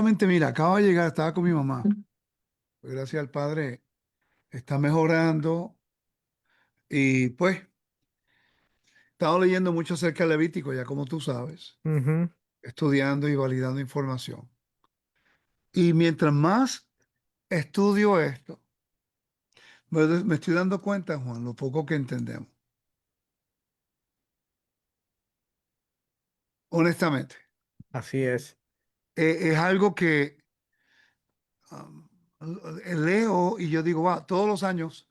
Justamente, mira, acabo de llegar, estaba con mi mamá. Gracias al Padre, está mejorando y pues, he estado leyendo mucho acerca del Levítico, ya como tú sabes, Ujú. estudiando y validando información. Y mientras más estudio esto, me estoy dando cuenta, Juan, lo poco que entendemos. Honestamente, Así es. es algo que um, leo y yo digo, va, todos los años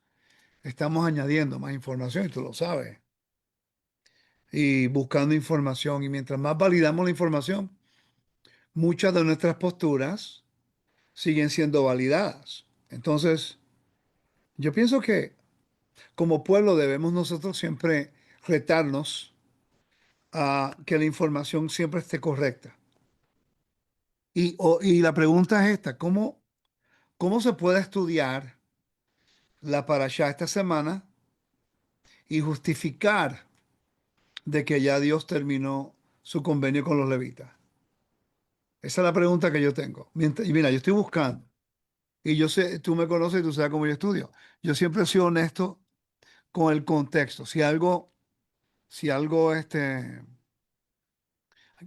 estamos añadiendo más información y tú lo sabes. Y buscando información. Y mientras más validamos la información, muchas de nuestras posturas siguen siendo validadas. Entonces, yo pienso que como pueblo debemos nosotros siempre retarnos a que la información siempre esté correcta. Y la pregunta es esta, ¿cómo se puede estudiar la parashá esta semana y justificar de que ya Dios terminó su convenio con los levitas? Esa es la pregunta que yo tengo. Y mira, yo estoy buscando. Y yo sé, tú me conoces y tú sabes cómo yo estudio. Yo siempre he sido honesto con el contexto. Si algo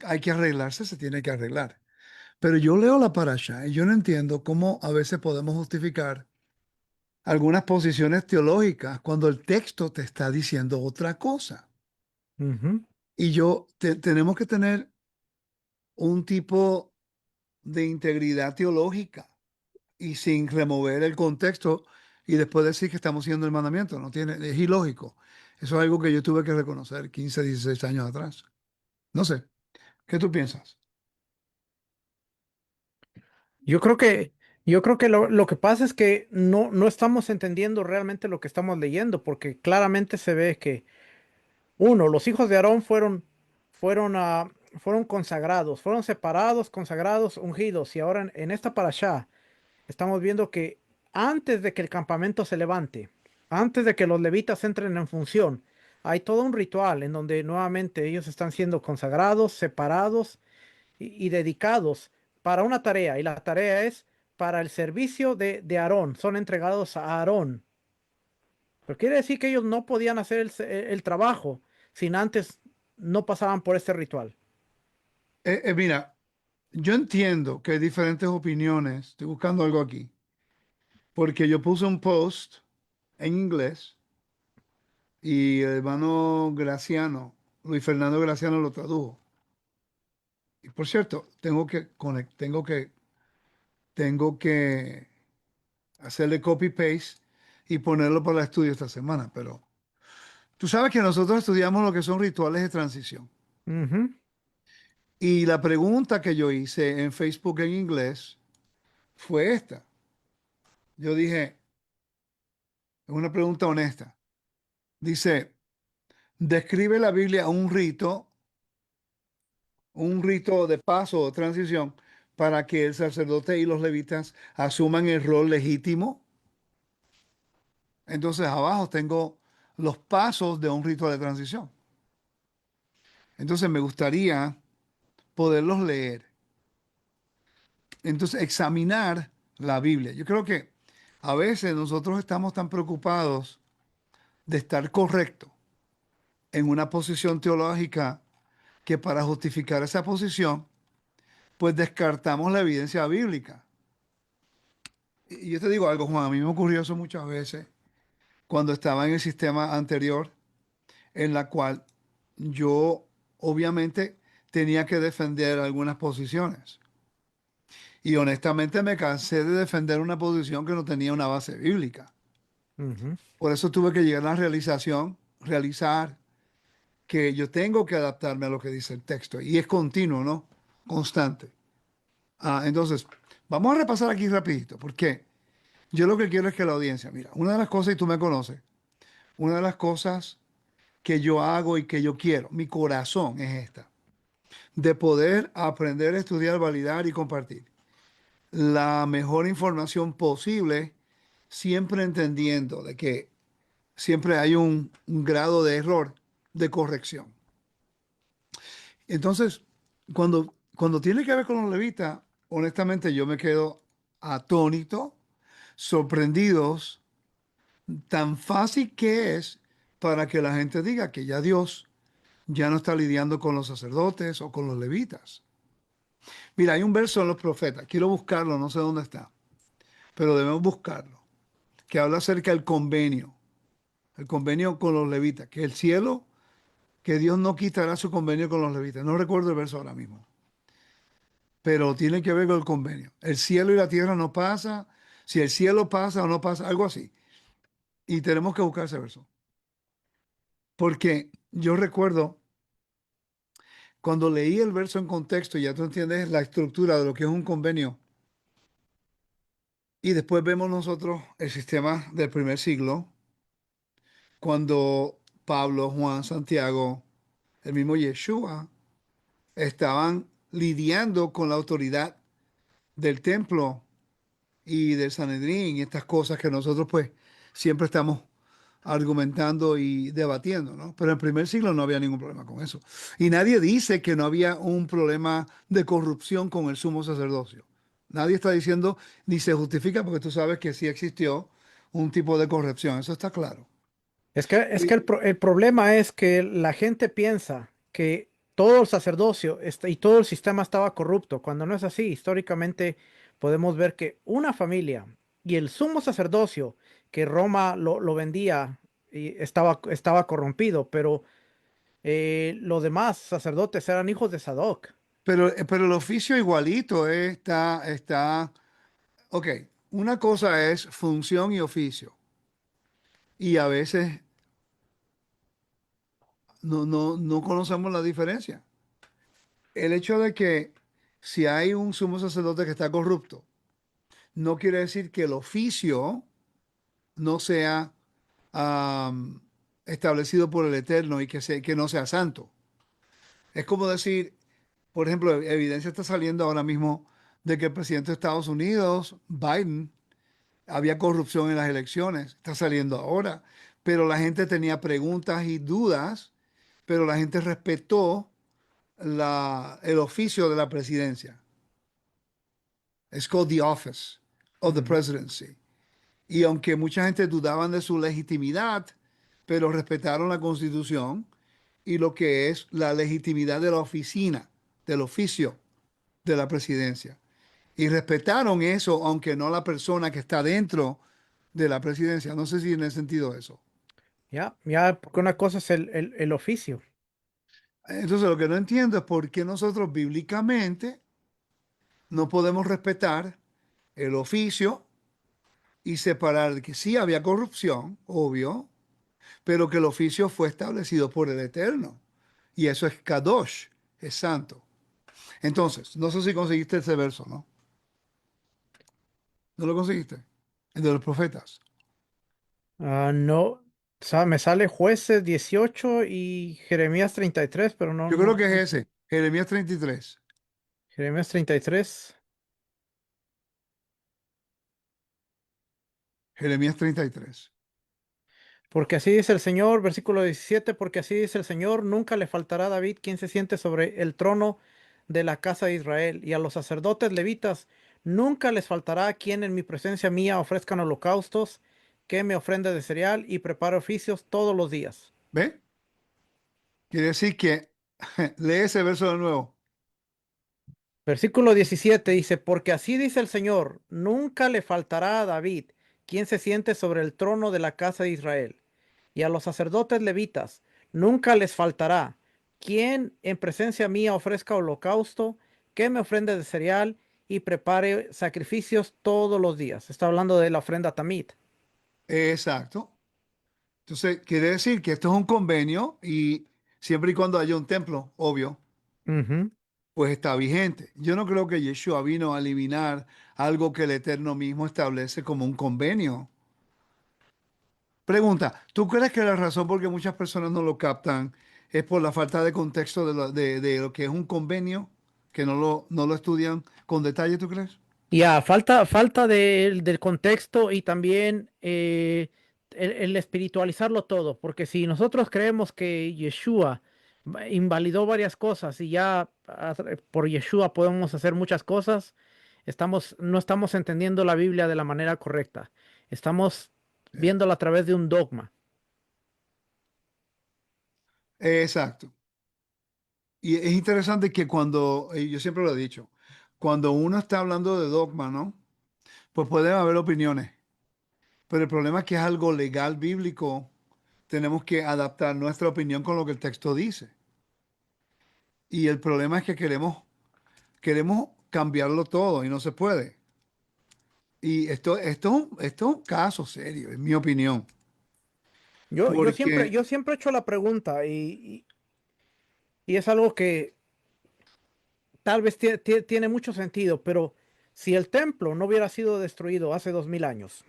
hay que arreglarse, se tiene que arreglar. Pero yo leo la parasha y yo no entiendo cómo a veces podemos justificar algunas posiciones teológicas cuando el texto te está diciendo otra cosa. Ujú. Y tenemos que tener un tipo de integridad teológica y sin remover el contexto y después decir que estamos siguiendo el mandamiento. No tiene, es ilógico. Eso es algo que yo tuve que reconocer 15, 16 años atrás. No sé, ¿qué tú piensas? Yo creo que, yo creo que lo que pasa es que no estamos entendiendo realmente lo que estamos leyendo, porque claramente se ve que, uno, los hijos de Aarón fueron, fueron consagrados, fueron separados, consagrados, ungidos, y ahora en esta parashá estamos viendo que antes de que el campamento se levante, antes de que los levitas entren en función, hay todo un ritual en donde nuevamente ellos están siendo consagrados, separados y dedicados para una tarea, y la tarea es para el servicio de Aarón, son entregados a Aarón. Pero quiere decir que ellos no podían hacer el trabajo sin antes no pasaban por este ritual. Mira, yo entiendo que hay diferentes opiniones. Estoy buscando algo aquí. Porque yo puse un post en inglés y el hermano Graciano, Luis Fernando Graciano lo tradujo. Y por cierto, tengo que hacerle copy-paste y ponerlo para el estudio esta semana. Pero tú sabes que nosotros estudiamos lo que son rituales de transición. Ujú. Y la pregunta que yo hice en Facebook en inglés fue esta. Yo dije, es una pregunta honesta. Dice, describe la Biblia un rito de paso o transición para que el sacerdote y los levitas asuman el rol legítimo. Entonces abajo tengo los pasos de un rito de transición. Entonces me gustaría poderlos leer. Entonces examinar la Biblia. Yo creo que a veces nosotros estamos tan preocupados de estar correcto en una posición teológica que para justificar esa posición, pues descartamos la evidencia bíblica. Y yo te digo algo, Juan, a mí me ocurrió eso muchas veces cuando estaba en el sistema anterior, en la cual yo obviamente tenía que defender algunas posiciones. Y honestamente me cansé de defender una posición que no tenía una base bíblica. Ujú. Por eso tuve que llegar a la realizar que yo tengo que adaptarme a lo que dice el texto. Y es continuo, ¿no? Constante. Entonces, vamos a repasar aquí rapidito, porque yo lo que quiero es que la audiencia, mira, una de las cosas, y tú me conoces, una de las cosas que yo hago y que yo quiero, mi corazón es esta, de poder aprender, estudiar, validar y compartir la mejor información posible, siempre entendiendo de que siempre hay un grado de error, de corrección. Entonces, cuando tiene que ver con los levitas, honestamente yo me quedo atónito, sorprendidos, tan fácil que es para que la gente diga que ya Dios ya no está lidiando con los sacerdotes o con los levitas. Mira, hay un verso en los profetas, quiero buscarlo, no sé dónde está, pero debemos buscarlo, que habla acerca del convenio, el convenio con los levitas, que el cielo, que Dios no quitará su convenio con los levitas. No recuerdo el verso ahora mismo, pero tiene que ver con el convenio. El cielo y la tierra no pasa, si el cielo pasa o no pasa, algo así. Y tenemos que buscar ese verso. Porque yo recuerdo cuando leí el verso en contexto, ya tú entiendes la estructura de lo que es un convenio. Y después vemos nosotros el sistema del primer siglo, cuando Pablo, Juan, Santiago, el mismo Yeshua, estaban lidiando con la autoridad del templo y del Sanedrín y estas cosas que nosotros pues siempre estamos argumentando y debatiendo, ¿no? Pero en el primer siglo no había ningún problema con eso. Y nadie dice que no había un problema de corrupción con el sumo sacerdocio. Nadie está diciendo ni se justifica porque tú sabes que sí existió un tipo de corrupción, eso está claro. Es que Y- el problema es que la gente piensa que todo el sacerdocio y todo el sistema estaba corrupto, cuando no es así. Históricamente podemos ver que una familia y el sumo sacerdocio que Roma lo vendía y estaba corrompido, pero los demás sacerdotes eran hijos de Sadoc. pero el oficio igualito ok, una cosa es función y oficio. Y a veces no conocemos la diferencia. El hecho de que si hay un sumo sacerdote que está corrupto, no quiere decir que el oficio no sea am, establecido por el Eterno y que no sea santo. Es como decir, por ejemplo, evidencia está saliendo ahora mismo de que el presidente de Estados Unidos, Biden, había corrupción en las elecciones. Está saliendo ahora. Pero la gente tenía preguntas y dudas, pero la gente respetó el oficio de la presidencia. It's called the office of the Ujú. presidency. Y aunque mucha gente dudaban de su legitimidad, pero respetaron la constitución y lo que es la legitimidad de la oficina, del oficio de la presidencia. Y respetaron eso, aunque no la persona que está dentro de la presidencia. No sé si en el sentido eso. Ya, porque una cosa es el oficio. Entonces, lo que no entiendo es por qué nosotros bíblicamente no podemos respetar el oficio y separar de que sí había corrupción, obvio, pero que el oficio fue establecido por el Eterno. Y eso es Kadosh, es santo. Entonces, no sé si conseguiste ese verso, ¿no? ¿No lo conseguiste? El de los profetas. No, me sale Jueces 18 y Jeremías 33, pero no, Yo creo no, que no. es ese, Jeremías 33. Jeremías 33. Jeremías 33. Porque así dice el Señor, versículo 17, porque así dice el Señor, nunca le faltará a David quien se siente sobre el trono de la casa de Israel, y a los sacerdotes levitas nunca les faltará quien en mi presencia mía ofrezcan holocaustos, que me ofrende de cereal y prepare oficios todos los días. ¿Ve? Quiere decir que lee ese verso de nuevo. Versículo 17 dice, porque así dice el Señor, nunca le faltará a David quien se siente sobre el trono de la casa de Israel, y a los sacerdotes levitas nunca les faltará quien en presencia mía ofrezca holocausto, que me ofrende de cereal y prepare sacrificios todos los días. Está hablando de la ofrenda tamid. Exacto. Entonces, quiere decir que esto es un convenio y siempre y cuando haya un templo, obvio, Ujú. pues está vigente. Yo no creo que Yeshua vino a eliminar algo que el Eterno mismo establece como un convenio. Pregunta, ¿tú crees que la razón por que muchas personas no lo captan es por la falta de contexto de lo que es un convenio? Que no lo estudian con detalle, ¿tú crees? Ya, falta del contexto y también el espiritualizarlo todo, porque si nosotros creemos que Yeshua invalidó varias cosas y ya por Yeshua podemos hacer muchas cosas, no estamos entendiendo la Biblia de la manera correcta. Estamos Eh, viéndola a través de un dogma. Exacto. Y es interesante que cuando, yo siempre lo he dicho, cuando uno está hablando de dogma, ¿no? Pues pueden haber opiniones, pero el problema es que es algo legal, bíblico. Tenemos que adaptar nuestra opinión con lo que el texto dice. Y el problema es que queremos cambiarlo todo y no se puede. Y esto es un caso serio, en mi opinión, porque Yo siempre he hecho la pregunta y es algo que tal vez tiene mucho sentido, pero si el templo no hubiera sido destruido hace 2000 años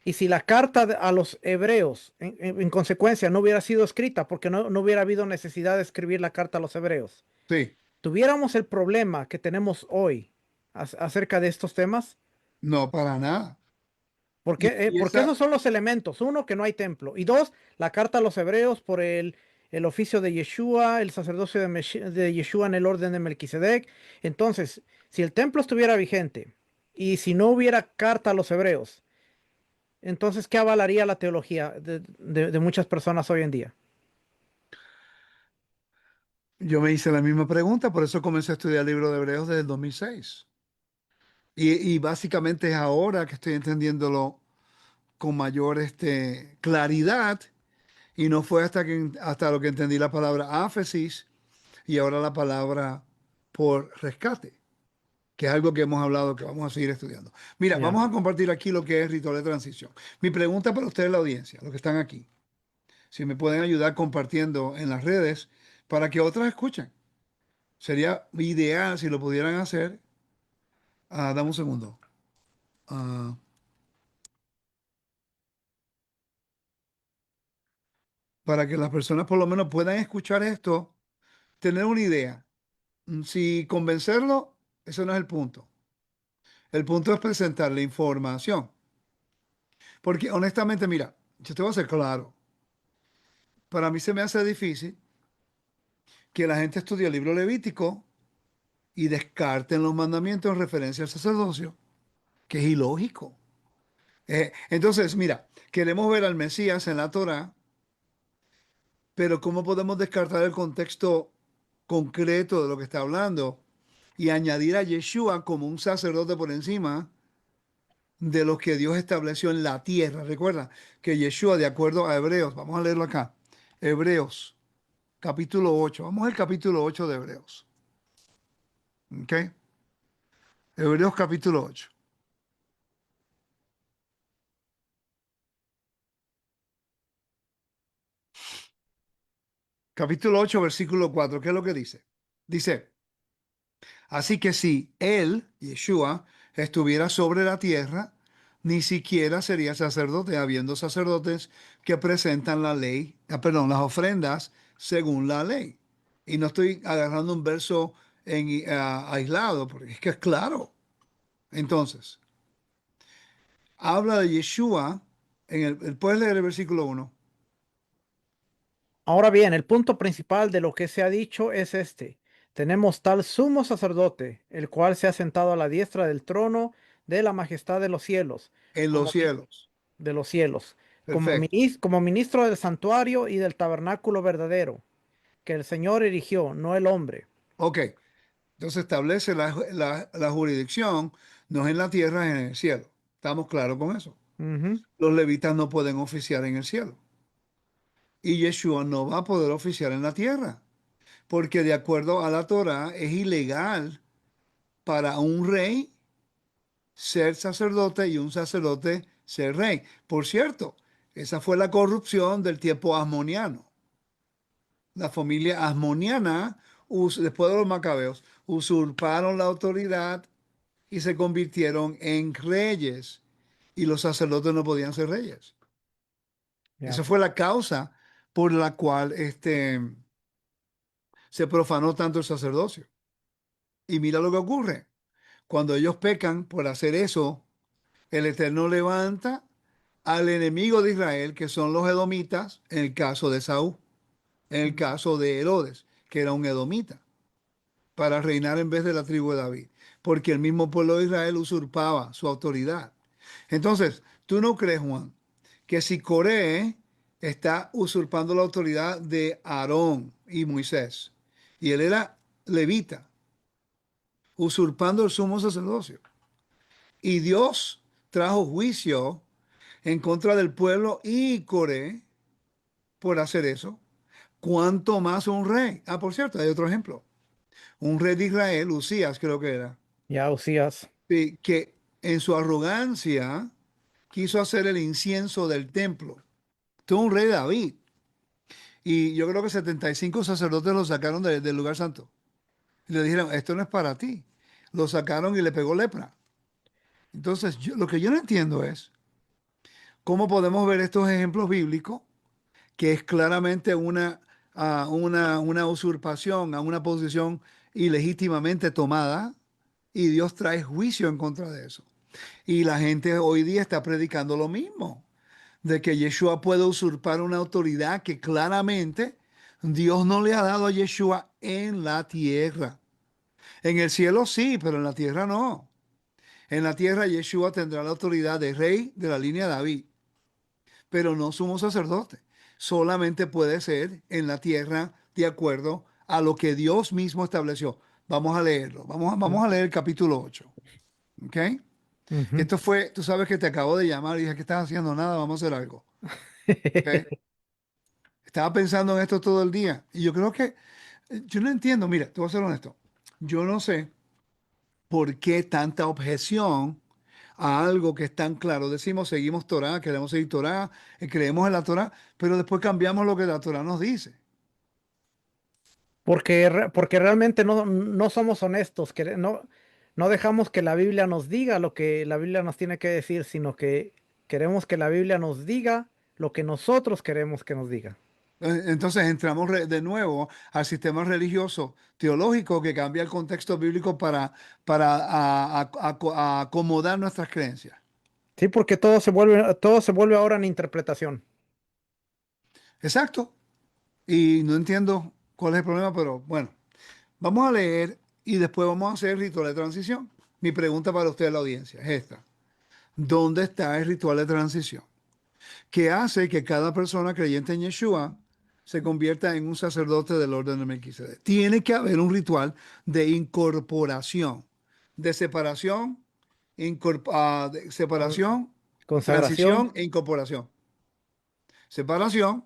y si la carta a los hebreos en consecuencia no hubiera sido escrita porque no hubiera habido necesidad de escribir la carta a los hebreos, sí, tuviéramos el problema que tenemos hoy acerca de estos temas, no para nada. Y porque esa, esos son los elementos. Uno, que no hay templo. Y dos, la carta a los hebreos por el oficio de Yeshua, el sacerdocio de Yeshua en el orden de Melquisedec. Entonces, si el templo estuviera vigente y si no hubiera carta a los hebreos, entonces, ¿qué avalaría la teología de muchas personas hoy en día? yo me hice la misma pregunta, por eso comencé a estudiar el libro de Hebreos desde el 2006. Y básicamente es ahora que estoy entendiéndolo con mayor claridad. Y no fue hasta lo que entendí la palabra áfesis y ahora la palabra por rescate, que es algo que hemos hablado que vamos a seguir estudiando. Mira, Ya. vamos a compartir aquí lo que es ritual de transición. Mi pregunta para ustedes, la audiencia, los que están aquí, si me pueden ayudar compartiendo en las redes para que otras escuchen. Sería ideal si lo pudieran hacer. Dame un segundo. Ah, para que las personas por lo menos puedan escuchar esto, tener una idea. Si convencerlo, eso no es el punto. El punto es presentar la información. Porque honestamente, mira, yo te voy a ser claro. Para mí se me hace difícil que la gente estudie el libro Levítico y descarten los mandamientos en referencia al sacerdocio, que es ilógico. Entonces, mira, queremos ver al Mesías en la Torá, pero ¿cómo podemos descartar el contexto concreto de lo que está hablando y añadir a Yeshua como un sacerdote por encima de lo que Dios estableció en la tierra? Recuerda que Yeshua, de acuerdo a Hebreos, vamos a leerlo acá, Hebreos capítulo 8, vamos al capítulo 8 de Hebreos, ¿ok? Hebreos capítulo 8. Capítulo 8, versículo 4. ¿Qué es lo que dice? Dice, así que si él, Yeshua, estuviera sobre la tierra, ni siquiera sería sacerdote, habiendo sacerdotes que presentan la ley, perdón, las ofrendas según la ley. Y no estoy agarrando un verso aislado, porque es que es claro. Entonces, habla de Yeshua, puedes leer el versículo 1. Ahora bien, el punto principal de lo que se ha dicho es este. Tenemos tal sumo sacerdote, el cual se ha sentado a la diestra del trono de la majestad de los cielos, En los como mi- cielos. de los cielos, Perfecto. como ministro del santuario y del tabernáculo verdadero, que el Señor erigió, no el hombre. Ok. Entonces establece la jurisdicción, no es en la tierra, es en el cielo. ¿Estamos claros con eso? Ujú. Los levitas no pueden oficiar en el cielo. Y Yeshua no va a poder oficiar en la tierra, porque de acuerdo a la Torá es ilegal para un rey ser sacerdote y un sacerdote ser rey. Por cierto, esa fue la corrupción del tiempo asmoniano. La familia asmoniana, después de los macabeos, usurparon la autoridad y se convirtieron en reyes y los sacerdotes no podían ser reyes. Ya. Esa fue la causa por la cual se profanó tanto el sacerdocio. Y mira lo que ocurre. Cuando ellos pecan por hacer eso, el Eterno levanta al enemigo de Israel, que son los edomitas, en el caso de Saúl, en el caso de Herodes, que era un edomita, para reinar en vez de la tribu de David. porque el mismo pueblo de Israel usurpaba su autoridad. Entonces, ¿tú no crees, Juan, que si Coré está usurpando la autoridad de Aarón y Moisés, y él era levita, usurpando el sumo sacerdocio, y Dios trajo juicio en contra del pueblo y Coré por hacer eso? ¿Cuánto más un rey? Ah, por cierto, hay otro ejemplo. Un rey de Israel, Usías creo que era, Ya Usías. sí, que en su arrogancia quiso hacer el incienso del templo. Tuvo un rey David. Y yo creo que 75 sacerdotes lo sacaron del lugar santo. Y le dijeron, esto no es para ti. Lo sacaron y le pegó lepra. Entonces, lo que yo no entiendo es cómo podemos ver estos ejemplos bíblicos, que es claramente una usurpación a una posición ilegítimamente tomada, y Dios trae juicio en contra de eso. Y la gente hoy día está predicando lo mismo, de que Yeshua puede usurpar una autoridad que claramente Dios no le ha dado a Yeshua en la tierra. En el cielo sí, pero en la tierra no. En la tierra Yeshua tendrá la autoridad de rey de la línea de David, pero no sumo sacerdote. Solamente puede ser en la tierra de acuerdo a lo que Dios mismo estableció. Vamos a leerlo. Vamos a leer el capítulo 8. ¿Ok? Ujú. Esto fue, tú sabes que te acabo de llamar y dije que estás haciendo nada, vamos a hacer algo. ¿Ok? Estaba pensando en esto todo el día y yo creo que, yo no entiendo, mira, te voy a ser honesto, yo no sé por qué tanta objeción a algo que es tan claro. Decimos, seguimos Torah, queremos seguir Torah, creemos en la Torah, pero después cambiamos lo que la Torah nos dice. Porque realmente no somos honestos, que no dejamos que la Biblia nos diga lo que la Biblia nos tiene que decir, sino que queremos que la Biblia nos diga lo que nosotros queremos que nos diga. Entonces entramos de nuevo al sistema religioso teológico que cambia el contexto bíblico para a acomodar nuestras creencias. Sí, porque todo se vuelve ahora en interpretación. Exacto. Y no entiendo cuál es el problema, pero bueno, vamos a leer y después vamos a hacer el ritual de transición. Mi pregunta para usted, la audiencia, es esta. ¿Dónde está el ritual de transición? Que hace que cada persona creyente en Yeshua se convierta en un sacerdote del orden de Melquisedec. Tiene que haber un ritual de incorporación, de separación, separación, Consagración. transición e incorporación. Separación,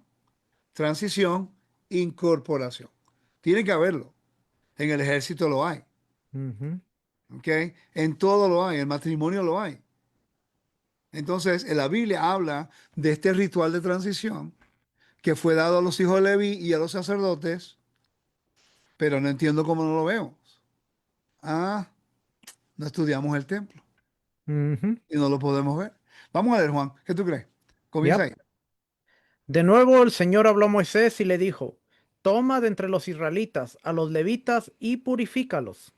transición, incorporación. Tiene que haberlo. En el ejército lo hay, Ujú. ¿ok? En todo lo hay, en el matrimonio lo hay. Entonces, en la Biblia habla de este ritual de transición que fue dado a los hijos de Leví y a los sacerdotes, pero no entiendo cómo no lo vemos. Ah, no estudiamos el templo Ujú. y no lo podemos ver. Vamos a ver, Juan, ¿qué tú crees? Comienza Yep. ahí. De nuevo el Señor habló a Moisés y le dijo: Toma de entre los israelitas a los levitas y purifícalos.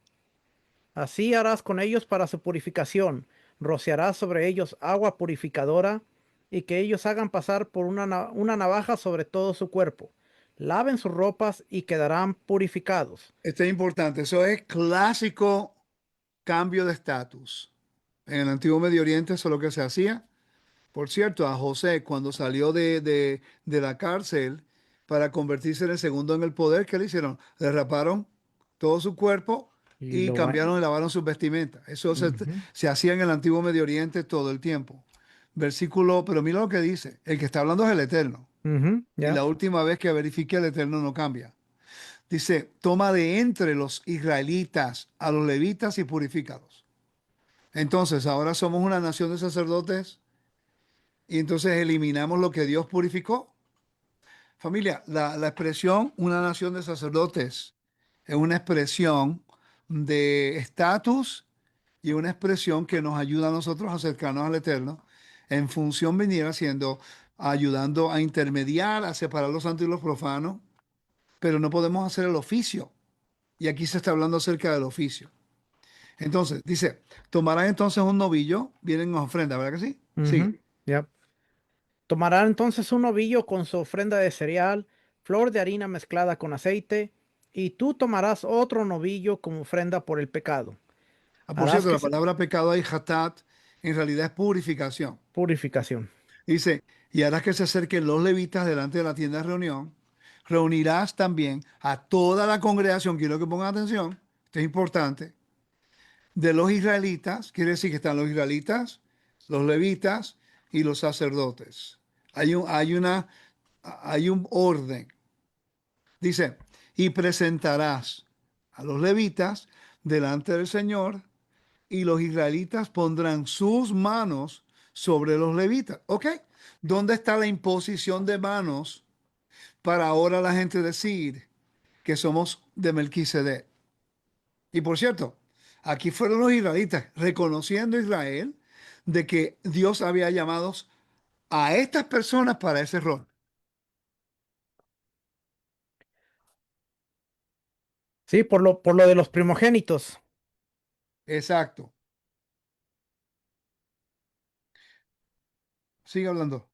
Así harás con ellos para su purificación. Rociarás sobre ellos agua purificadora y que ellos hagan pasar por una navaja sobre todo su cuerpo. Laven sus ropas y quedarán purificados. Esto es importante. Eso es clásico cambio de estatus. En el antiguo Medio Oriente eso es lo que se hacía. Por cierto, a José, cuando salió de la cárcel para convertirse en el segundo en el poder, ¿qué le hicieron? Le raparon todo su cuerpo Y y lo va. cambiaron y lavaron sus vestimentas. Eso Ujú, se hacía en el antiguo Medio Oriente todo el tiempo. Versículo, pero mira lo que dice. El que está hablando es el Eterno. ujú, Y ya. la última vez que verifique el Eterno no cambia. Dice, toma de entre los israelitas a los levitas y purifícalos. Entonces, ahora somos una nación de sacerdotes y entonces eliminamos lo que Dios purificó. Familia, la expresión una nación de sacerdotes es una expresión de estatus y una expresión que nos ayuda a nosotros a acercarnos al Eterno. En función viniera siendo ayudando a intermediar, a separar los santos y los profanos, pero no podemos hacer el oficio. Y aquí se está hablando acerca del oficio. Entonces, dice, tomarán entonces un novillo, vienen ofrendas, ¿verdad que sí? Ujú, Sigue. ya. Tomará entonces un ovillo con su ofrenda de cereal, flor de harina mezclada con aceite, y tú tomarás otro novillo como ofrenda por el pecado. Por Harás cierto, que la se... palabra pecado ahí, hatat, en realidad es purificación. Purificación. Dice, y harás que se acerquen los levitas delante de la tienda de reunión. Reunirás también a toda la congregación, quiero que pongan atención, esto es importante, de los israelitas, quiere decir que están los israelitas, los levitas y los sacerdotes. Hay un orden. Dice, y presentarás a los levitas delante del Señor y los israelitas pondrán sus manos sobre los levitas. ¿Ok? ¿Dónde está la imposición de manos para ahora la gente decir que somos de Melquisedec? Y por cierto, aquí fueron los israelitas reconociendo a Israel de que Dios había llamado a estas personas para ese rol. Sí, por lo de los primogénitos. Exacto. Sigue hablando.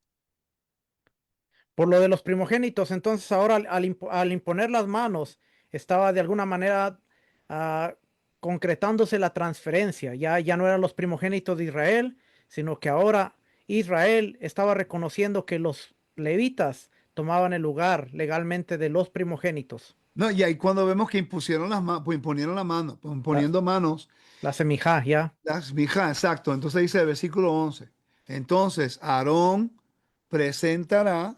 Por lo de los primogénitos, entonces ahora al imponer las manos, estaba de alguna manera ah, concretándose la transferencia. Ya no eran los primogénitos de Israel, sino que ahora Israel estaba reconociendo que los levitas tomaban el lugar legalmente de los primogénitos. No, y ahí cuando vemos que impusieron las manos, pues imponieron la mano, pues La, imponiendo manos, la semijá, ya. las mijas, exacto. Entonces dice el versículo 11. Entonces Aarón presentará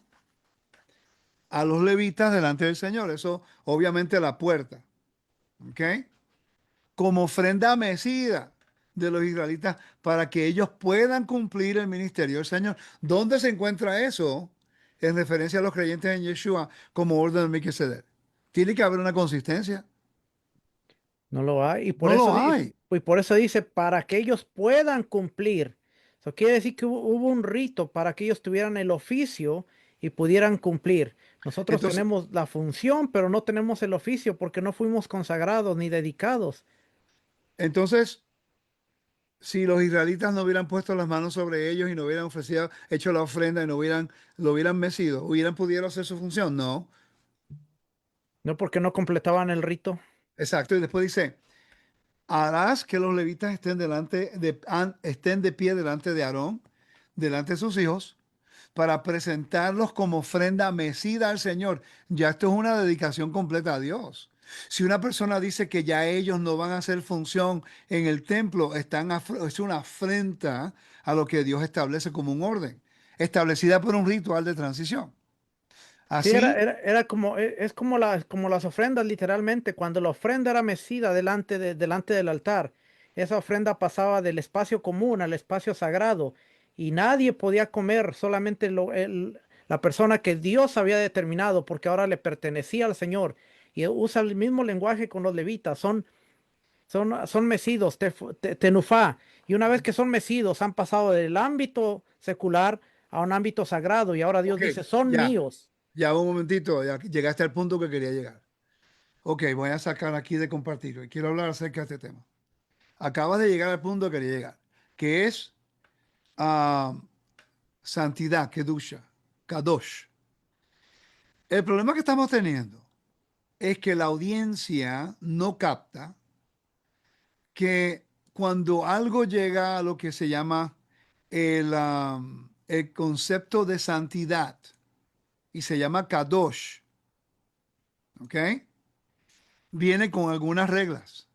a los levitas delante del Señor. Eso obviamente a la puerta. ¿Ok? Como ofrenda mecida de los israelitas para que ellos puedan cumplir el ministerio del Señor. ¿Dónde se encuentra eso? En referencia a los creyentes en Yeshua como orden de Melquisedec. Tiene que haber una consistencia. No lo hay. No lo hay. Y por eso dice, para que ellos puedan cumplir. Eso quiere decir que hubo un rito para que ellos tuvieran el oficio y pudieran cumplir. Nosotros Entonces, tenemos la función, pero no tenemos el oficio porque no fuimos consagrados ni dedicados. entonces, si los israelitas no hubieran puesto las manos sobre ellos y no hubieran ofrecido, hecho la ofrenda y no hubieran, lo hubieran mecido, ¿hubieran podido hacer su función? No. No porque no completaban el rito. Exacto. Y después dice, harás que los levitas estén de pie delante de Aarón, delante de sus hijos, para presentarlos como ofrenda mecida al Señor. Ya esto es una dedicación completa a Dios. Si una persona dice que ya ellos no van a hacer función en el templo, es una afrenta a lo que Dios establece como un orden, establecida por un ritual de transición. Sí, Así, era como, es como las ofrendas literalmente. Cuando la ofrenda era mecida delante del altar, esa ofrenda pasaba del espacio común al espacio sagrado y nadie podía comer, solamente la persona que Dios había determinado, porque ahora le pertenecía al Señor. Y usa el mismo lenguaje con los levitas, son mecidos, tenufá. Y una vez que son mecidos, han pasado del ámbito secular a un ámbito sagrado y ahora Dios ok, dice, son ya, míos. ya un momentito, ya llegaste al punto que quería llegar. Ok, voy a sacar aquí de compartir y quiero hablar acerca de este tema. Acabas de llegar al punto que quería llegar, que es ah, santidad, kedusha, kadosh. El problema que estamos teniendo es que la audiencia no capta que cuando algo llega a lo que se llama el concepto de santidad y se llama kadosh, ¿ok? Viene con algunas reglas.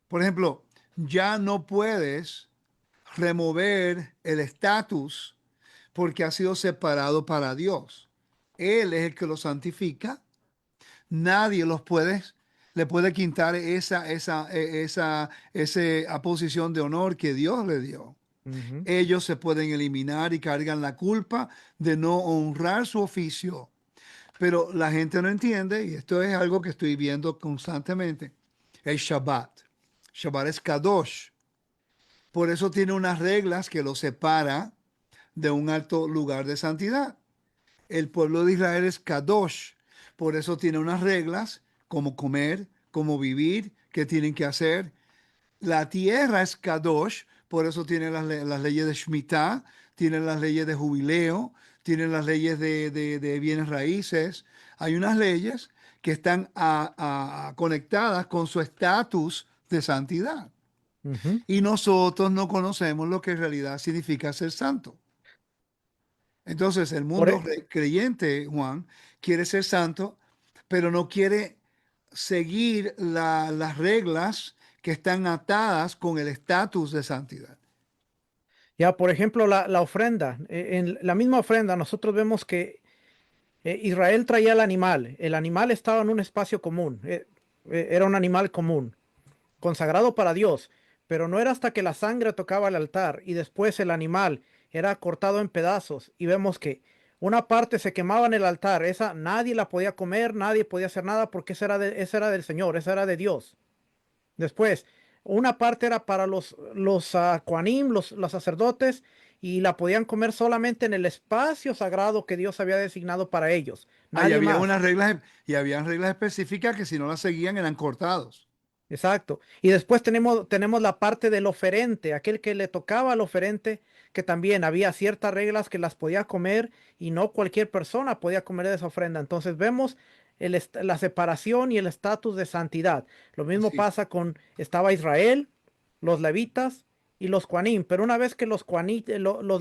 Por ejemplo, ya no puedes remover el estatus porque ha sido separado para Dios. Él es el que lo santifica. Nadie le puede quitar esa posición de honor que Dios le dio. Ujú. Ellos se pueden eliminar y cargan la culpa de no honrar su oficio. Pero la gente no entiende, y esto es algo que estoy viendo constantemente, el Shabbat. Shabbat es Kadosh. Por eso tiene unas reglas que lo separa de un alto lugar de santidad. El pueblo de Israel es Kadosh. Por eso tiene unas reglas como comer, como vivir, qué tienen que hacer. La tierra es Kadosh, por eso tiene las leyes de Shemitah, tiene las leyes de jubileo, tiene las leyes de bienes raíces. Hay unas leyes que están conectadas con su estatus de santidad. Ujú. Y nosotros no conocemos lo que en realidad significa ser santo. Entonces, el Por, mundo e- creyente, Juan, quiere ser santo, pero no quiere seguir las reglas que están atadas con el estatus de santidad. ya, por ejemplo, la ofrenda. En la misma ofrenda, nosotros vemos que Israel traía el animal. El animal estaba en un espacio común. Era un animal común, consagrado para Dios. Pero no era hasta que la sangre tocaba el altar y después el animal era cortado en pedazos. Y vemos que una parte se quemaba en el altar. Esa nadie la podía comer, nadie podía hacer nada porque esa era del Señor, esa era de Dios. Después, una parte era para los Kohanim, los sacerdotes, y la podían comer solamente en el espacio sagrado que Dios había designado para ellos, Ahí nadie había más. unas reglas y había reglas específicas que si no las seguían eran cortados. Exacto. Y después tenemos la parte del oferente, aquel que le tocaba al oferente, que también había ciertas reglas que las podía comer y no cualquier persona podía comer de esa ofrenda. Entonces vemos la separación y el estatus de santidad. Lo mismo Así. pasa estaba Israel, los levitas y los cuanim, pero una vez que los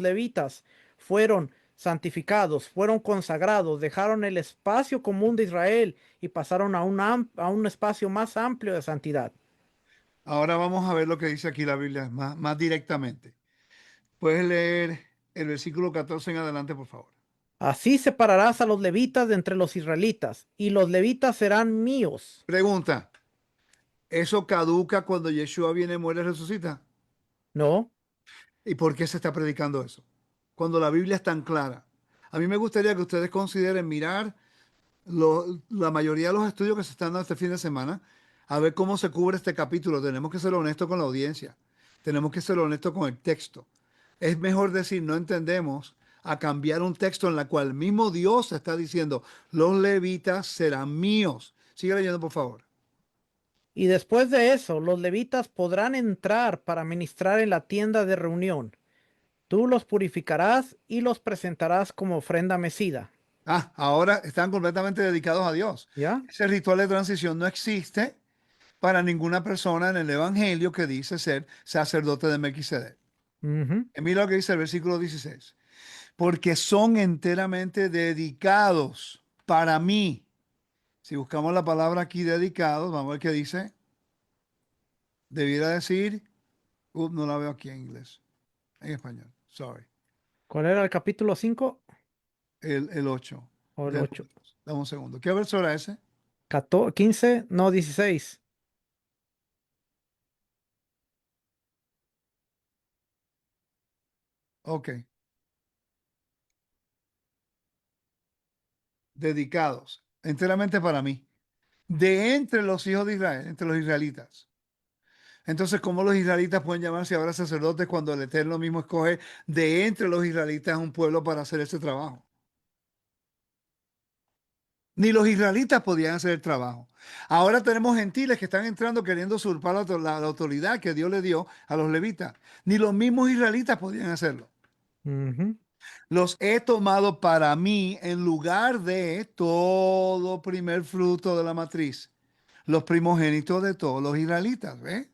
levitas fueron santificados, fueron consagrados, dejaron el espacio común de Israel y pasaron a un espacio más amplio de santidad. Ahora vamos a ver lo que dice aquí la Biblia más directamente. Puedes leer el versículo 14 en adelante, por favor. Así separarás a los levitas de entre los israelitas, y los levitas serán míos. Pregunta, ¿eso caduca cuando Yeshua viene, muere y resucita? ¿No? ¿Y por qué se está predicando eso? Cuando la Biblia es tan clara. A mí me gustaría que ustedes consideren mirar la mayoría de los estudios que se están dando este fin de semana, a ver cómo se cubre este capítulo. Tenemos que ser honestos con la audiencia. Tenemos que ser honestos con el texto. Es mejor decir no entendemos a cambiar un texto en la cual el mismo Dios está diciendo los levitas serán míos. Sigue leyendo, por favor. Y después de eso, los levitas podrán entrar para ministrar en la tienda de reunión. Tú los purificarás y los presentarás como ofrenda mecida. Ah, ahora están completamente dedicados a Dios. ¿Ya? Ese ritual de transición no existe para ninguna persona en el Evangelio que dice ser sacerdote de Melquisedec. Ujú. Y mira lo que dice el versículo 16. Porque son enteramente dedicados para mí. Si buscamos la palabra aquí dedicados, vamos a ver qué dice. Debiera decir, no la veo aquí en inglés, en español, sorry. ¿Cuál era el capítulo 5 El 8 o el de 8? Números. Dame un segundo. ¿Qué verso era ese? 15, no, 16. Ok. Dedicados, enteramente para mí. De entre los hijos de Israel, entre los israelitas. Entonces, ¿cómo los israelitas pueden llamarse ahora sacerdotes cuando el Eterno mismo escoge de entre los israelitas un pueblo para hacer ese trabajo? Ni los israelitas podían hacer el trabajo. Ahora tenemos gentiles que están entrando queriendo usurpar la autoridad que Dios le dio a los levitas. Ni los mismos israelitas podían hacerlo. Ujú. Los he tomado para mí en lugar de todo primer fruto de la matriz, los primogénitos de todos los israelitas. ¿Ves?